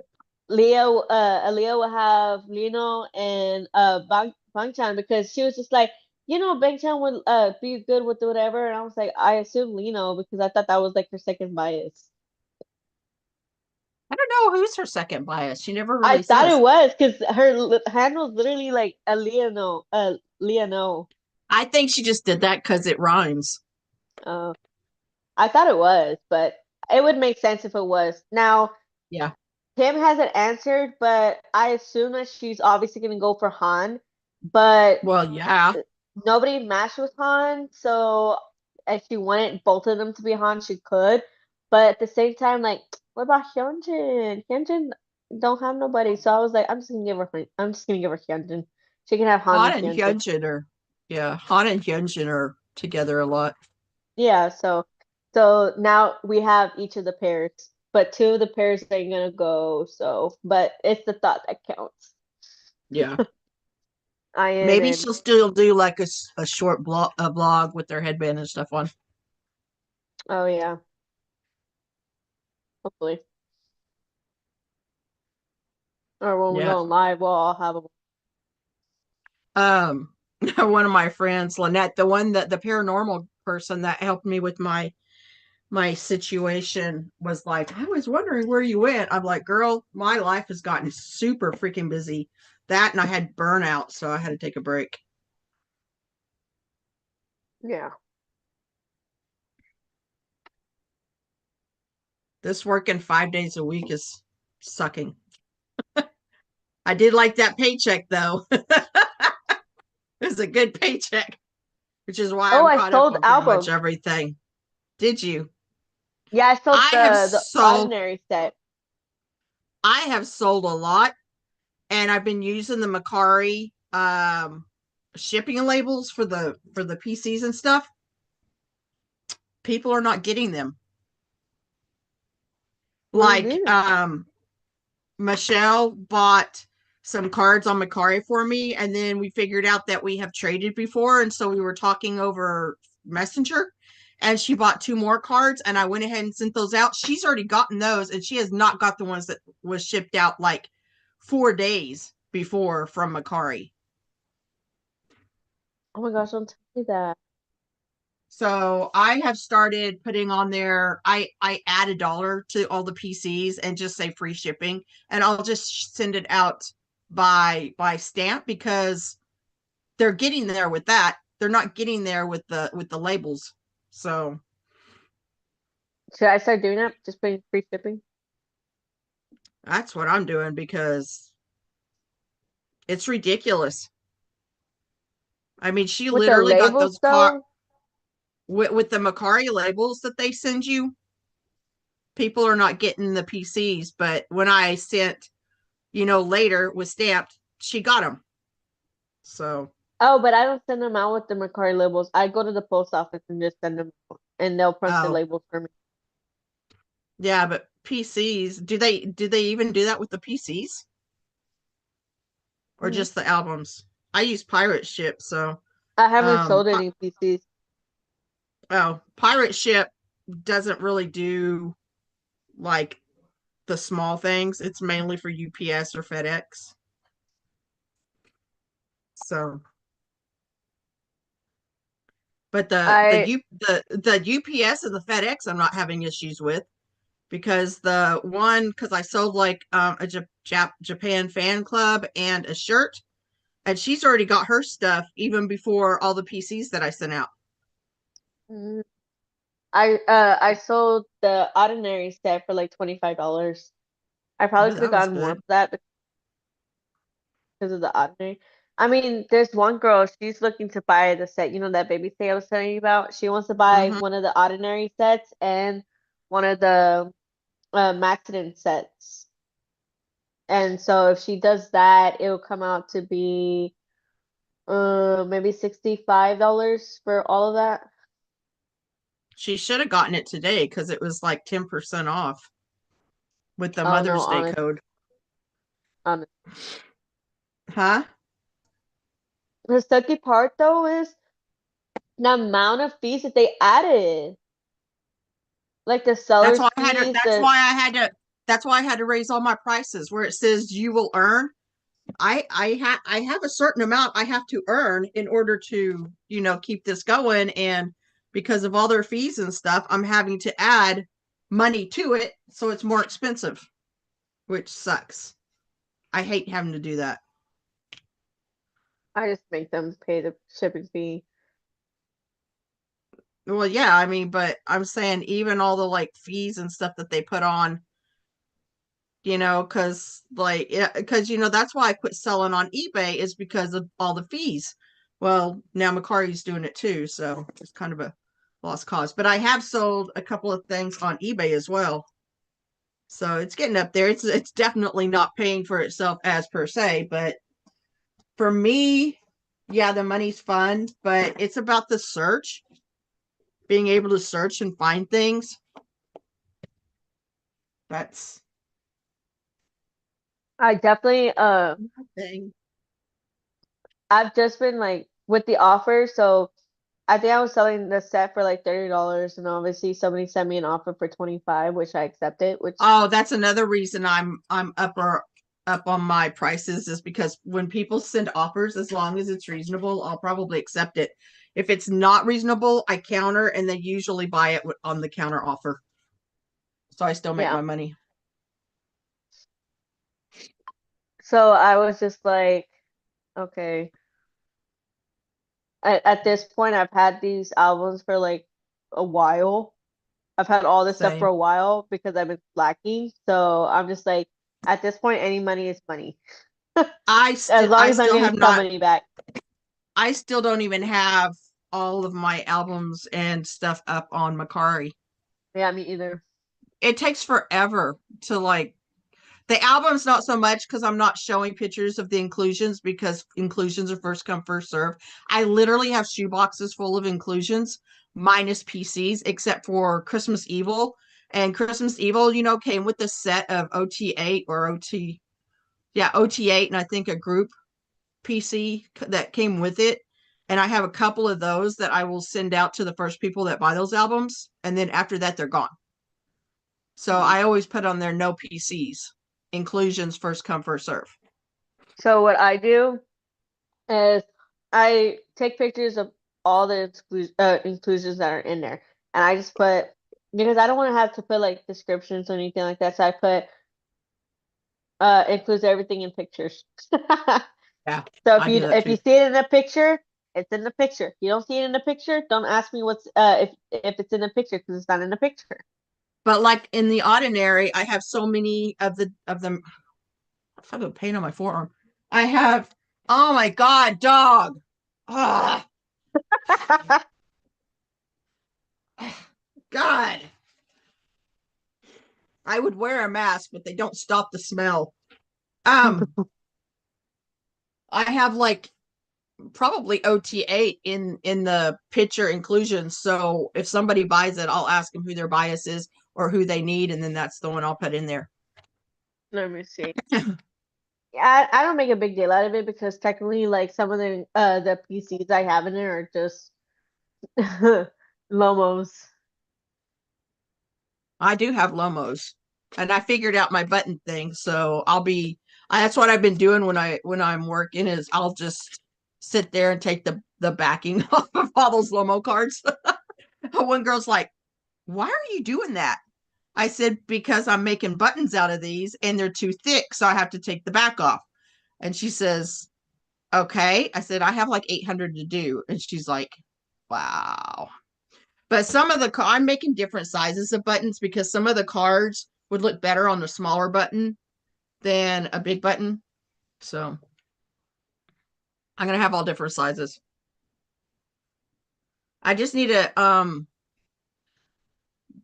Leo will have Lino and Bangchan because she was just like, Bangchan would be good with whatever, and I was like, I assume Lino because I thought that was like her second bias. I don't know who's her second bias. She never I really thought says. it was because her hand was literally like a Leono. I think she just did that because it rhymes. Uh, I thought it was, but it would make sense if it was. Now, Yeah. Kim hasn't answered, but I assume that she's obviously gonna go for Han. But Well, yeah. nobody matched with Han, so if she wanted both of them to be Han, she could. But at the same time, like, what about Hyunjin? Hyunjin don't have nobody, so I was like, I'm just gonna give her Hyunjin. She can have Han Han and and Hyunjin. Hyunjin are, yeah, Han and Hyunjin are together a lot. Yeah, so now we have each of the pairs, but two of the pairs ain't gonna go. So, but it's the thought that counts. Yeah. Ian Maybe and she'll still do like a short blog with their headband and stuff on. oh yeah, hopefully. Or when we Yeah. go live, we'll all have them. Um, one of my friends, Lynette, the paranormal person that helped me with my situation was like, I was wondering where you went. I'm like, girl, my life has gotten super freaking busy. That and I had burnout, so I had to take a break. Yeah. This working 5 days a week is sucking. I did like that paycheck though. It was a good paycheck, which is why Oh, I'm I caught up sold on pretty much albums. everything. Did you? Yeah, I sold I have the sold ordinary set. I have sold a lot, and I've been using the Macari shipping labels for the PCs and stuff. People are not getting them. What do you Like mean? Michelle bought some cards on Macari for me, and then we figured out that we have traded before, and so we were talking over Messenger, and she bought two more cards, and I went ahead and sent those out. She's already gotten those, and she has not got the ones that was shipped out like 4 days before from Macari. Oh my gosh, don't tell me that. So I have started putting on there. I add $1 to all the PCs and just say free shipping, and I'll just send it out by stamp because they're getting there with that. They're not getting there with the labels. So Should I start doing that? Just putting free shipping? that's what I'm doing because it's ridiculous. I mean, she With the literally got labels those though? with the Macari labels that they send you. People are not getting the PCs, but when I sent, later was stamped, she got them. So Oh, but I don't send them out with the Mercari labels. I go to the post office and just send them out, and they'll print the oh labels for me. yeah, but PCs, do they even do that with the PCs or Mhm. just the albums? I use Pirate Ship, so I haven't um sold any PCs. Pirate Ship doesn't really do like the small things. It's mainly for UPS or FedEx. So, but I the UPS and the FedEx I'm not having issues with because because I sold like a Japan fan club and a shirt. And she's already got her stuff even before all the PCs that I sent out. Mm. I sold the ordinary set for like $25. I probably Oh, could have that was gotten more good. for that because of the ordinary. I mean, there's one girl, she's looking to buy the set, you know, that baby set I was telling you about. She wants to buy Hmm. one of the ordinary sets and one of the Maxident sets. And so if she does that, it'll come out to be maybe $65 for all of that. She should have gotten it today because it was like 10% off with the Oh no, Mother's Day code. honest. Huh? The sucky part though is the amount of fees that they added. Like the That's seller's why I had to, fees, that's why I had to that's why I had to raise all my prices where it says you will earn. I have a certain amount I have to earn in order to, keep this going. And because of all their fees and stuff, I'm having to add money to it, so it's more expensive, which sucks. I hate having to do that. I just make them pay the shipping fee. Well, yeah, I mean, but I'm saying even all the like fees and stuff that they put on, because like, yeah, because that's why I quit selling on eBay is because of all the fees. Well, now Macari's doing it too, so it's kind of a lost cause. But I have sold a couple of things on eBay as well, so it's getting up there. It's definitely not paying for itself as per se, but for me, yeah, the money's fun, but it's about the search, being able to search and find things. That's I definitely thing. I've just been like with the offer, so I think I was selling the set for like $30 and obviously somebody sent me an offer for 25, which I accepted, which Oh, that's another reason I'm up on my prices is because when people send offers, as long as it's reasonable, I'll probably accept it. If it's not reasonable, I counter and they usually buy it on the counter offer. So I still make yeah. my money. So I was just like, okay. At this point, I've had these albums for like a while. I've had all this stuff for Same. a while because I've been slacking. So I'm just like, at this point, any money is money. As long I as I'm still have getting some not money back. I still don't even have all of my albums and stuff up on Macari. Yeah, me either. It takes forever to like the album's not so much because I'm not showing pictures of the inclusions because inclusions are first come, first serve. I literally have shoe boxes full of inclusions minus PCs, except for Christmas Evil. And Christmas Evil, came with a set of OT8 or OT8, and I think a group PC that came with it. And I have a couple of those that I will send out to the first people that buy those albums. And then after that, they're gone. So I always put on there no PCs. Inclusions first come, first serve. So what I do is I take pictures of all the inclusions that are in there, and I just put because I don't want to have to put like descriptions or anything like that. So I put includes everything in pictures. Yeah, So I do that if you too. see it in the picture, it's in the picture. If you don't see it in the picture, don't ask me what's if it's in the picture because it's not in the picture. But like in the ordinary, I have so many of them. I have a pain on my forearm. I have. Oh my god, dog! Ah, God! I would wear a mask, but they don't stop the smell. Um, I have like probably OT8 in the picture inclusion. So if somebody buys it, I'll ask them who their bias is or who they need, and then that's the one I'll put in there. Let me see. I don't make a big deal out of it because technically, like some of the PCs I have in there are just Lomos. I do have Lomos, and I figured out my button thing, so that's what I've been doing when I'm working is I'll just sit there and take the backing off of all those Lomo cards. One girl's like, "Why are you doing that?" I said, "Because I'm making buttons out of these and they're too thick, so I have to take the back off." And she says, okay. I said, I have like 800 to do. And she's like, wow. But some of the, I'm making different sizes of buttons because some of the cards would look better on the smaller button than a big button. So I'm going to have all different sizes. I just need to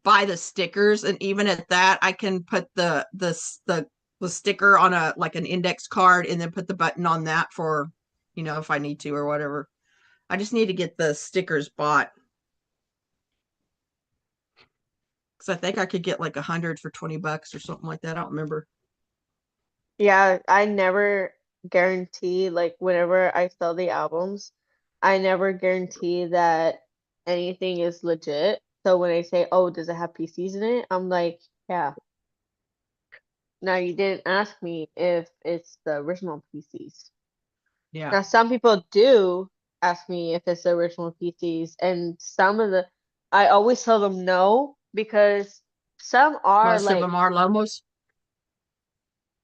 buy the stickers, and even at that I can put the sticker on a like an index card and then put the button on that for, you know, if I need to or whatever. I just need to get the stickers bought. Because I think I could get like 100 for $20 or something like that. I don't remember. Yeah, I never guarantee, like, whenever I sell the albums, I never guarantee that anything is legit. So when they say, oh, does it have PCs in it? I'm like, yeah. Now you didn't ask me if it's the original PCs. Yeah. Now some people do ask me if it's the original PCs, and some of the I always tell them no because some are Most of like them are Lomos.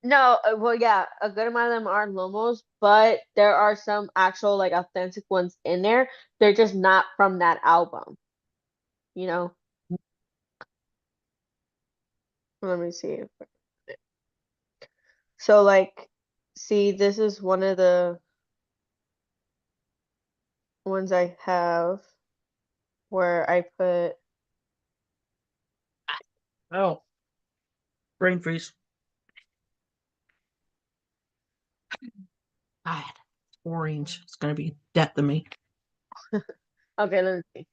no, well yeah, a good amount of them are Lomos, but there are some actual like authentic ones in there. They're just not from that album, you know? Let me see. So like, see, this is one of the ones I have where I put Oh, brain freeze. God, it's orange. It's going to be death to me. okay, let me see.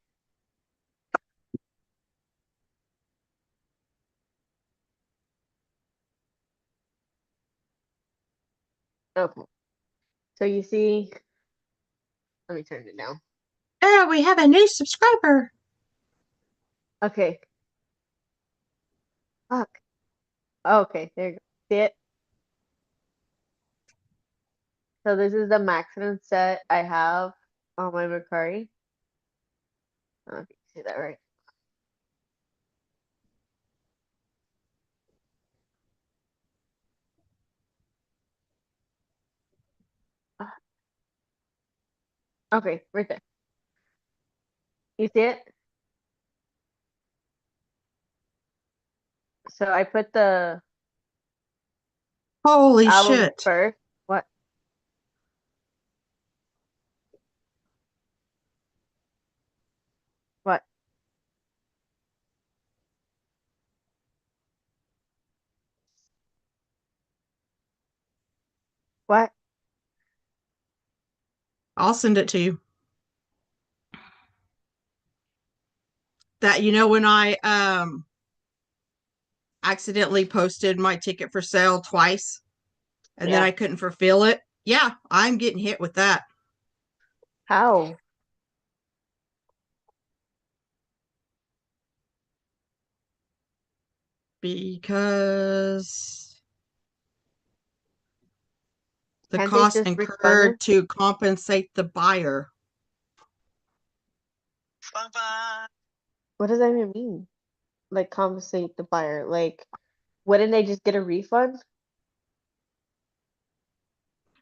Okay. So you see, let me turn it down. Oh, we have a new subscriber. Okay. Fuck. Okay, there you go. See it? So this is the maximum set I have on my Mercari. I don't know if you can see that right. Ah, okay, right there. You see it? So I put the Holy album shit. first. What? What? What? I'll send it to you. That, you know, when I accidentally posted my ticket for sale twice and then Yeah. I couldn't fulfill it. Yeah, I'm getting hit with that How? because the Can't they cost just refund incurred it? to compensate the buyer. What does that even mean? Like compensate the buyer? Like, wouldn't they just get a refund?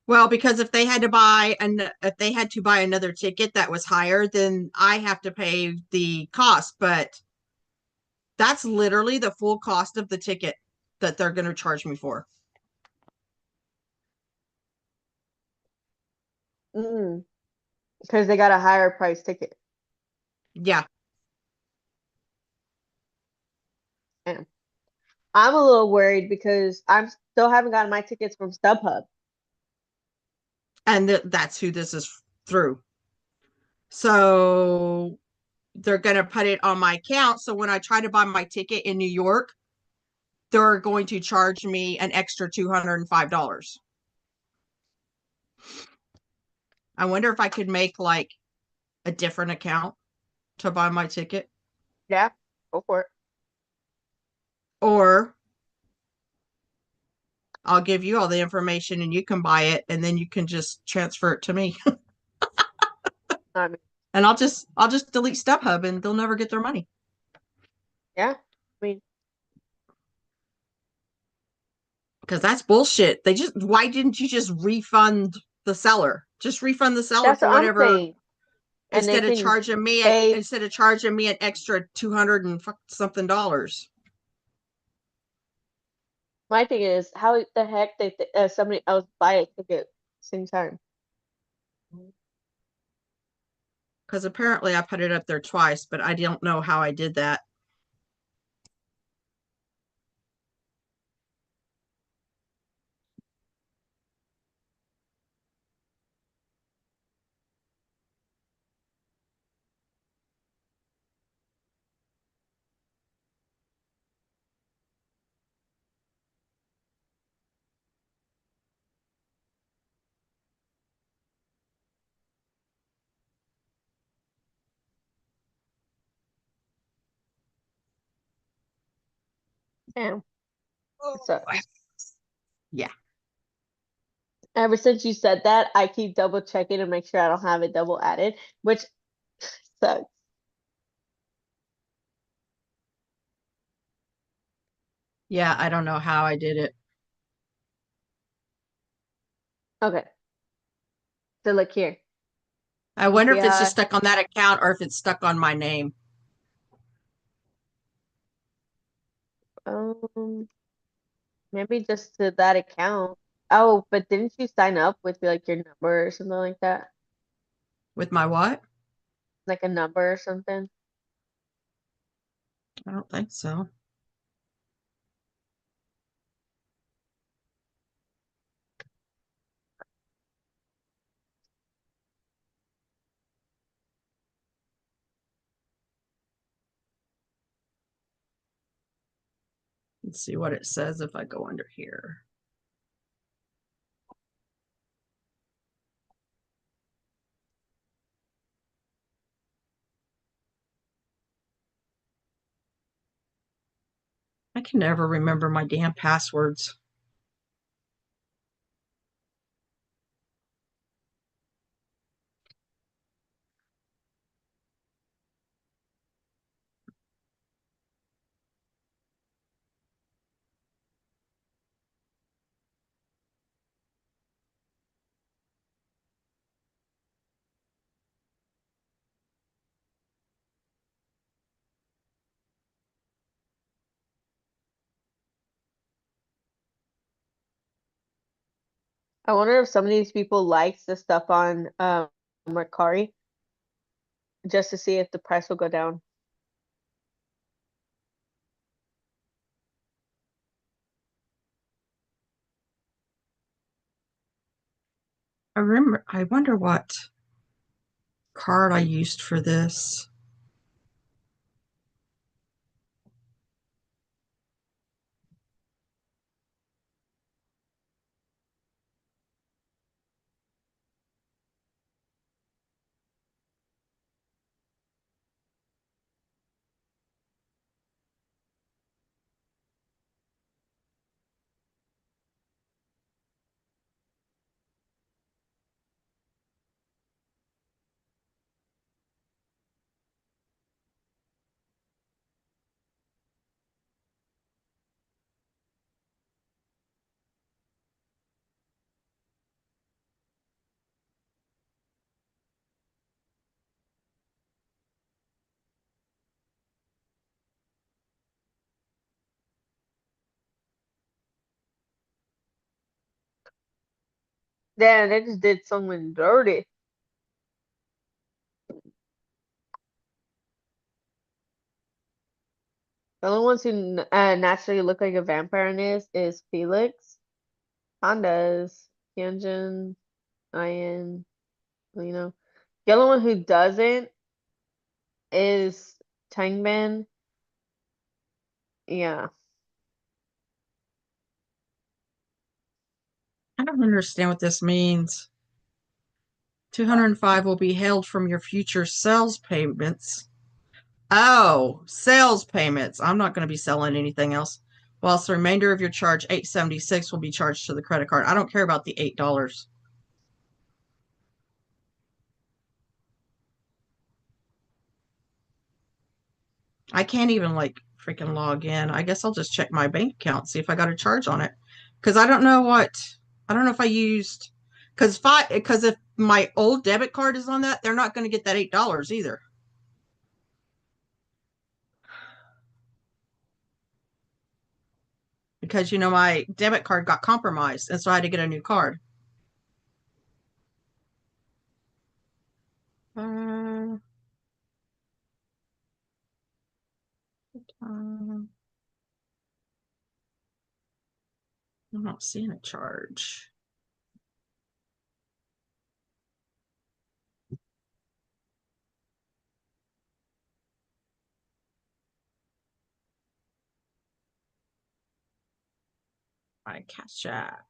Well, because if they had to buy another ticket that was higher, then I have to pay the cost, but that's literally the full cost of the ticket that they're going to charge me for. Mm, because they got a higher price ticket. Yeah. Damn. I'm a little worried because I'm still haven't gotten my tickets from StubHub. And that's who this is through. So they're going to put it on my account. So when I try to buy my ticket in New York, they're going to charge me an extra $205. I wonder if I could make like a different account to buy my ticket, Yeah, go for it. or I'll give you all the information and you can buy it and then you can just transfer it to me. I mean, And I'll just delete StubHub and they'll never get their money. yeah. I mean, Because that's bullshit. Why didn't you just refund the seller? Just refund the seller That's for what I'm whatever saying. And they instead of can charging me pay. instead of charging me an extra 200 and something dollars. My thing is, how the heck did somebody else buy a ticket same time? Because apparently I put it up there twice, but I don't know how I did that. Damn. Oh, So yeah. ever since you said that, I keep double checking to make sure I don't have it double added, which sucks. Yeah, I don't know how I did it. Okay. So look here. I wonder if it's just Yeah. stuck on that account or if it's stuck on my name. Maybe just to that account. Oh, but didn't you sign up with like your number or something like that? With my what? Like a number or something? I don't think so. Let's see what it says if I go under here. I can never remember my damn passwords. I wonder if some of these people likes the stuff on Mercari just to see if the price will go down. I wonder what card I used for this. Damn, they just did someone dirty. The only ones who naturally look like a vampire in this is Felix, Pandas, Hyunjin, Ian, Lino. The only one who doesn't is Tangban. Yeah. I don't understand what this means. 205 will be held from your future sales payments. Oh, sales payments. I'm not going to be selling anything else. Whilst the remainder of your charge, $8.76, will be charged to the credit card. I don't care about the $8. I can't even like freaking log in. I guess I'll just check my bank account, see if I got a charge on it. Because I don't know if I used because if my old debit card is on that, they're not going to get that $8 either. Because, my debit card got compromised, and so I had to get a new card. I'm not seeing a charge. I Cash App.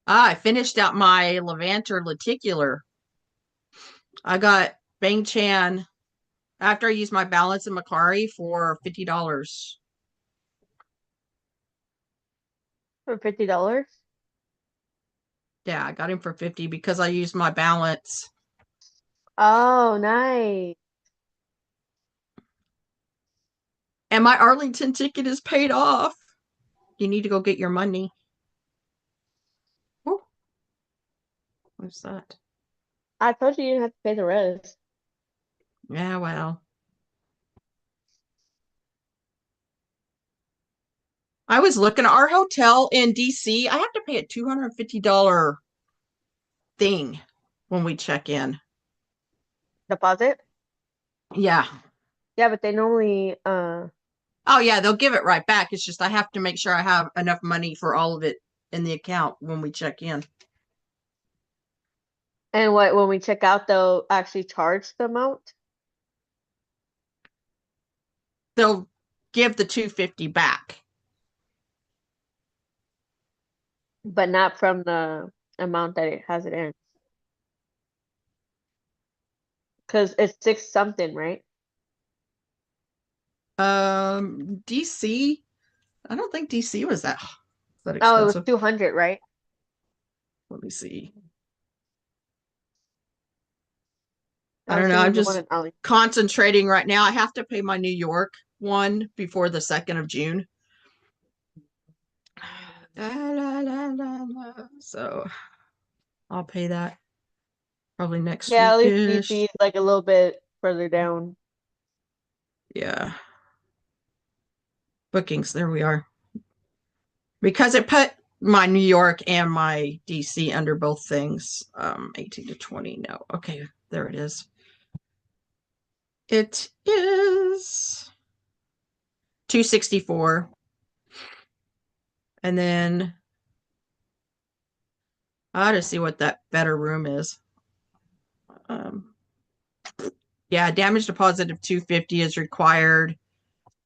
I finished out my Levanter lenticular. I got Bang Chan after I used my balance in Macari for $50. For $50? Yeah, I got him for 50 because I used my balance. Oh, nice. And my Arlington ticket is paid off. You need to go get your money. Ooh. What's that? I told you you didn't have to pay the rest. Yeah, well. I was looking at our hotel in DC. I have to pay a $250 thing when we check in. Deposit? Yeah. Yeah, but they normally Oh, yeah, they'll give it right back. It's just I have to make sure I have enough money for all of it in the account when we check in. and when we check out they'll actually charge the amount, They'll give the $250 back. but not from the amount that it has it in. Because it's 6 something, right? DC. I don't think DC was that Oh, it was expensive. 200, right? Let me see. I I was don't know. I'm thinking the one just in Arlington. concentrating right now. I have to pay my New York one before the 2nd of June. So I'll pay that probably next Yeah, at least weekish. DC is like a little bit further down. Yeah. Bookings. There we are. Because it put my New York and my DC under both things. 18 to 20. No. Okay. There it is. It is 264. And then I ought to see what that better room is. Yeah, damage deposit of 250 is required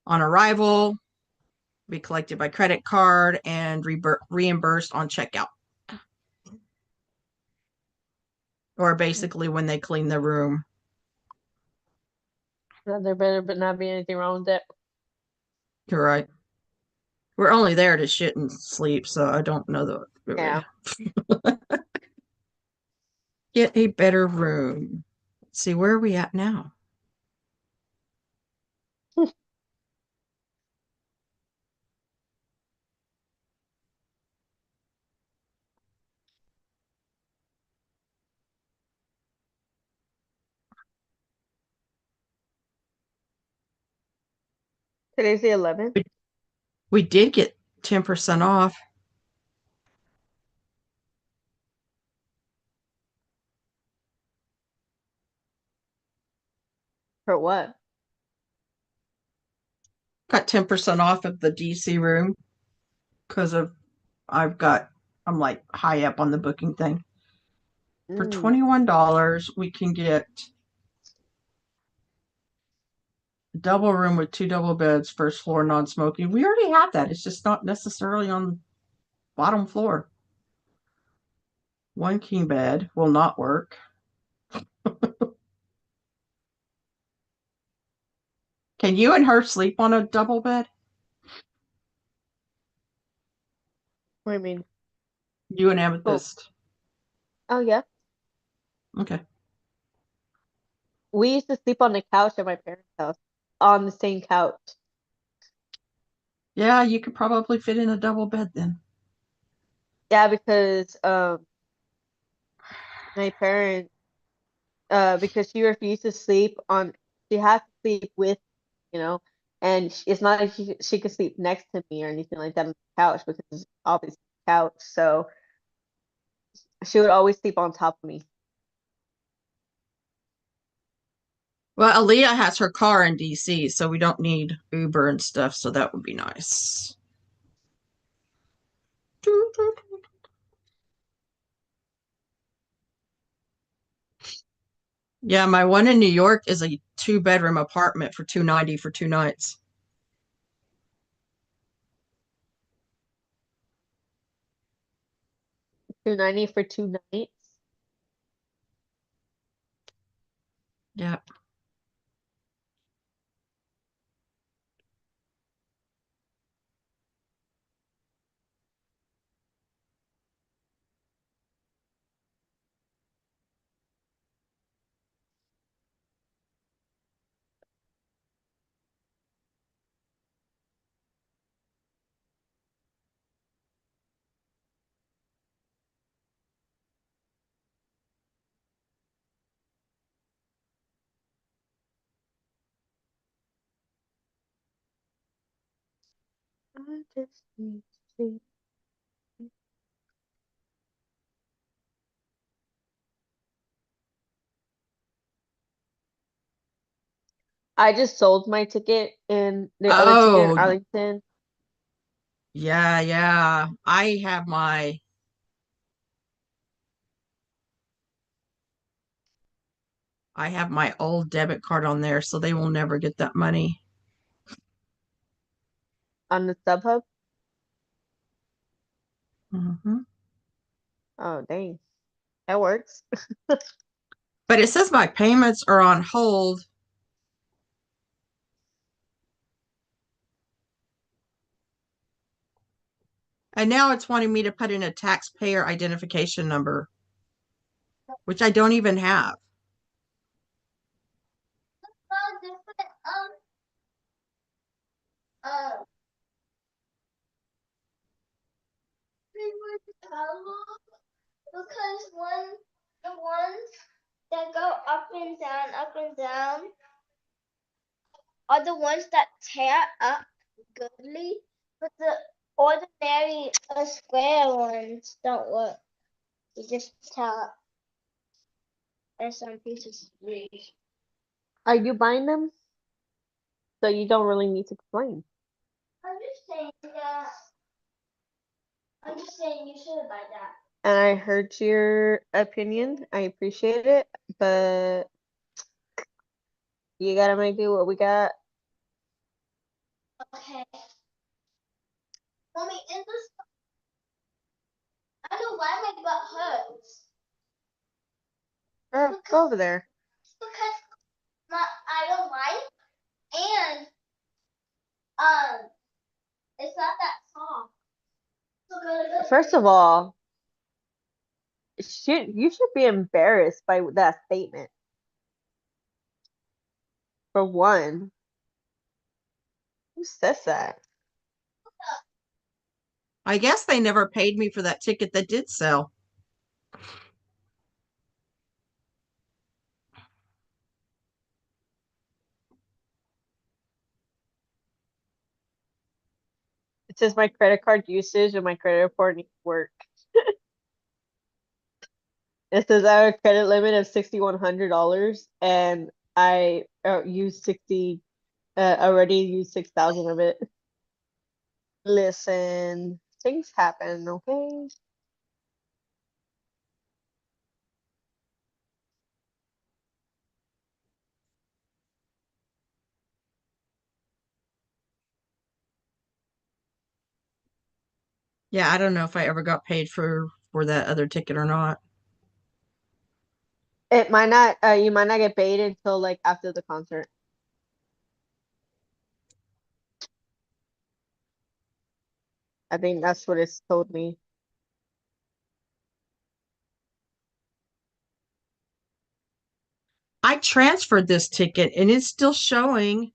on arrival, be collected by credit card, and reimbursed on checkout. Or basically when they clean the room. There better but not be anything wrong with it. You're right. We're only there to shit and sleep, so I don't know the. Yeah. Get a better room. Let's see, where are we at now? Today's the 11th. We did get 10% off. For what? Got 10% off of the DC room because of I'm like high up on the booking thing. For $21, we can get a double room with 2 double beds, first floor, non-smoking. We already have that. It's just not necessarily on bottom floor. 1 king bed will not work. Can you and her sleep on a double bed? What do you mean? You and Amethyst. Oh, yeah. Okay. We used to sleep on the couch at my parents' house, on the same couch. Yeah, you could probably fit in a double bed then. Yeah, because my parents because she refused to sleep on she had to sleep with, you know, and it's not like she could sleep next to me or anything like that on the couch because it's obviously a couch. So she would always sleep on top of me. Well, Aaliyah has her car in DC, so we don't need Uber and stuff, so that would be nice. Yeah, my one in New York is a 2-bedroom apartment for $290 for 2 nights. $290 for 2 nights. Yeah. I just need to sleep. I just sold my ticket in the other ticket in Oh, Arlington. yeah, yeah. I have my old debit card on there, so they will never get that money. On the StubHub. Hmm. Oh, dang. That works. But it says my payments are on hold. And now it's wanting me to put in a taxpayer identification number, which I don't even have. Because the ones that go up and down, are the ones that tear up goodly, but the ordinary square ones don't work. You just tear up. There's some pieces. Are you buying them? So you don't really need to complain. I'm just saying that. I'm just saying you should buy that. And I heard your opinion. I appreciate it, but you gotta make do what we got. Okay. Mommy, in this, I know why my butt hurts. Go over there. Because I don't like, and it's not that soft. So good. First of all, you should be embarrassed by that statement. For one, who says that? I guess they never paid me for that ticket that did sell. It says my credit card usage and my credit report needs work. It says I have a credit limit of $6,100 and I used 60 already used 6,000 of it. Listen, things happen, okay? Yeah, I don't know if I ever got paid for that other ticket or not. It might not you might not get paid until like after the concert. I think that's what it's told me. I transferred this ticket and it's still showing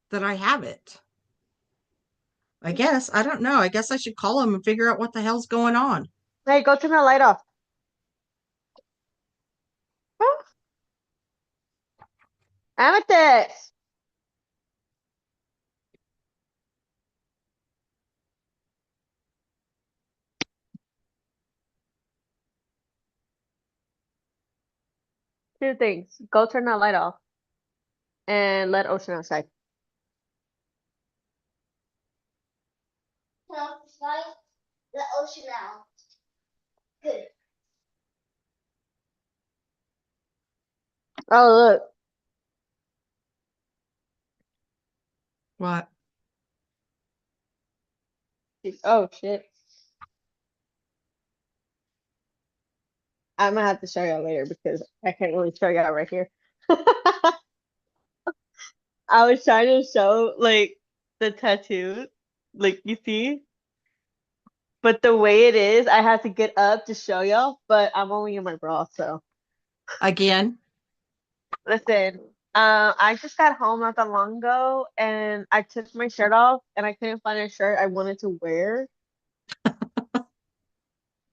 that I have it. I guess. I don't know. I guess I should call them and figure out what the hell's going on. Hey, go turn the light off. Huh? Amethyst. Two things. Go turn that light off and let Ocean outside. No, it's fine. Let Ocean out. Good. Oh, look. What? Oh, shit. I'm gonna have to show y'all later because I can't really show y'all right here. I was trying to show like the tattoo, like you see, but the way it is, I had to get up to show y'all, but I'm only in my bra, so Again? listen. I just got home not that long ago, and I took my shirt off, and I couldn't find a shirt I wanted to wear,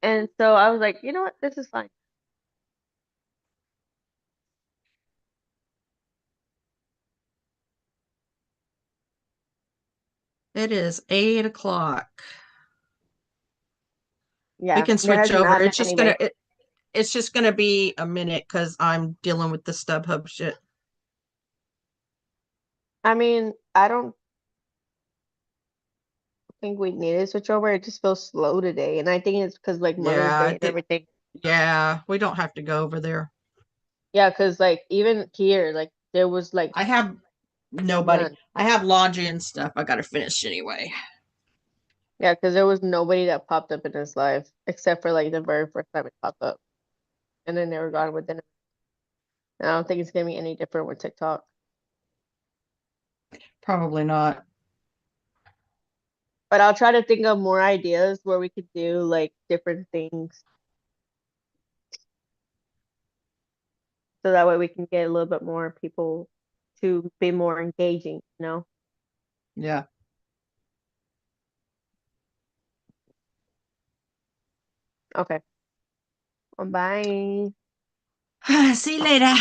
and so I was like, you know what, this is fine. It is 8 o'clock. We Yeah, can there switch hasn't over. happened It's just anyway. it's just gonna be a minute because I'm dealing with the StubHub shit. I mean, I don't think we need to switch over. It just feels slow today, and I think it's because like Mother's Yeah, Day and everything. yeah, we don't have to go over there. Yeah, because like even here, like there was like I have nobody. none. I have laundry and stuff I gotta finish anyway. Yeah, because there was nobody that popped up in his life except for like the very first time it popped up, and then they were gone within. And I don't think it's gonna be any different with TikTok. Probably not. But I'll try to think of more ideas where we could do like different things, so that way we can get a little bit more people to be more engaging. You know? Yeah. Okay. Well, bye. See you later.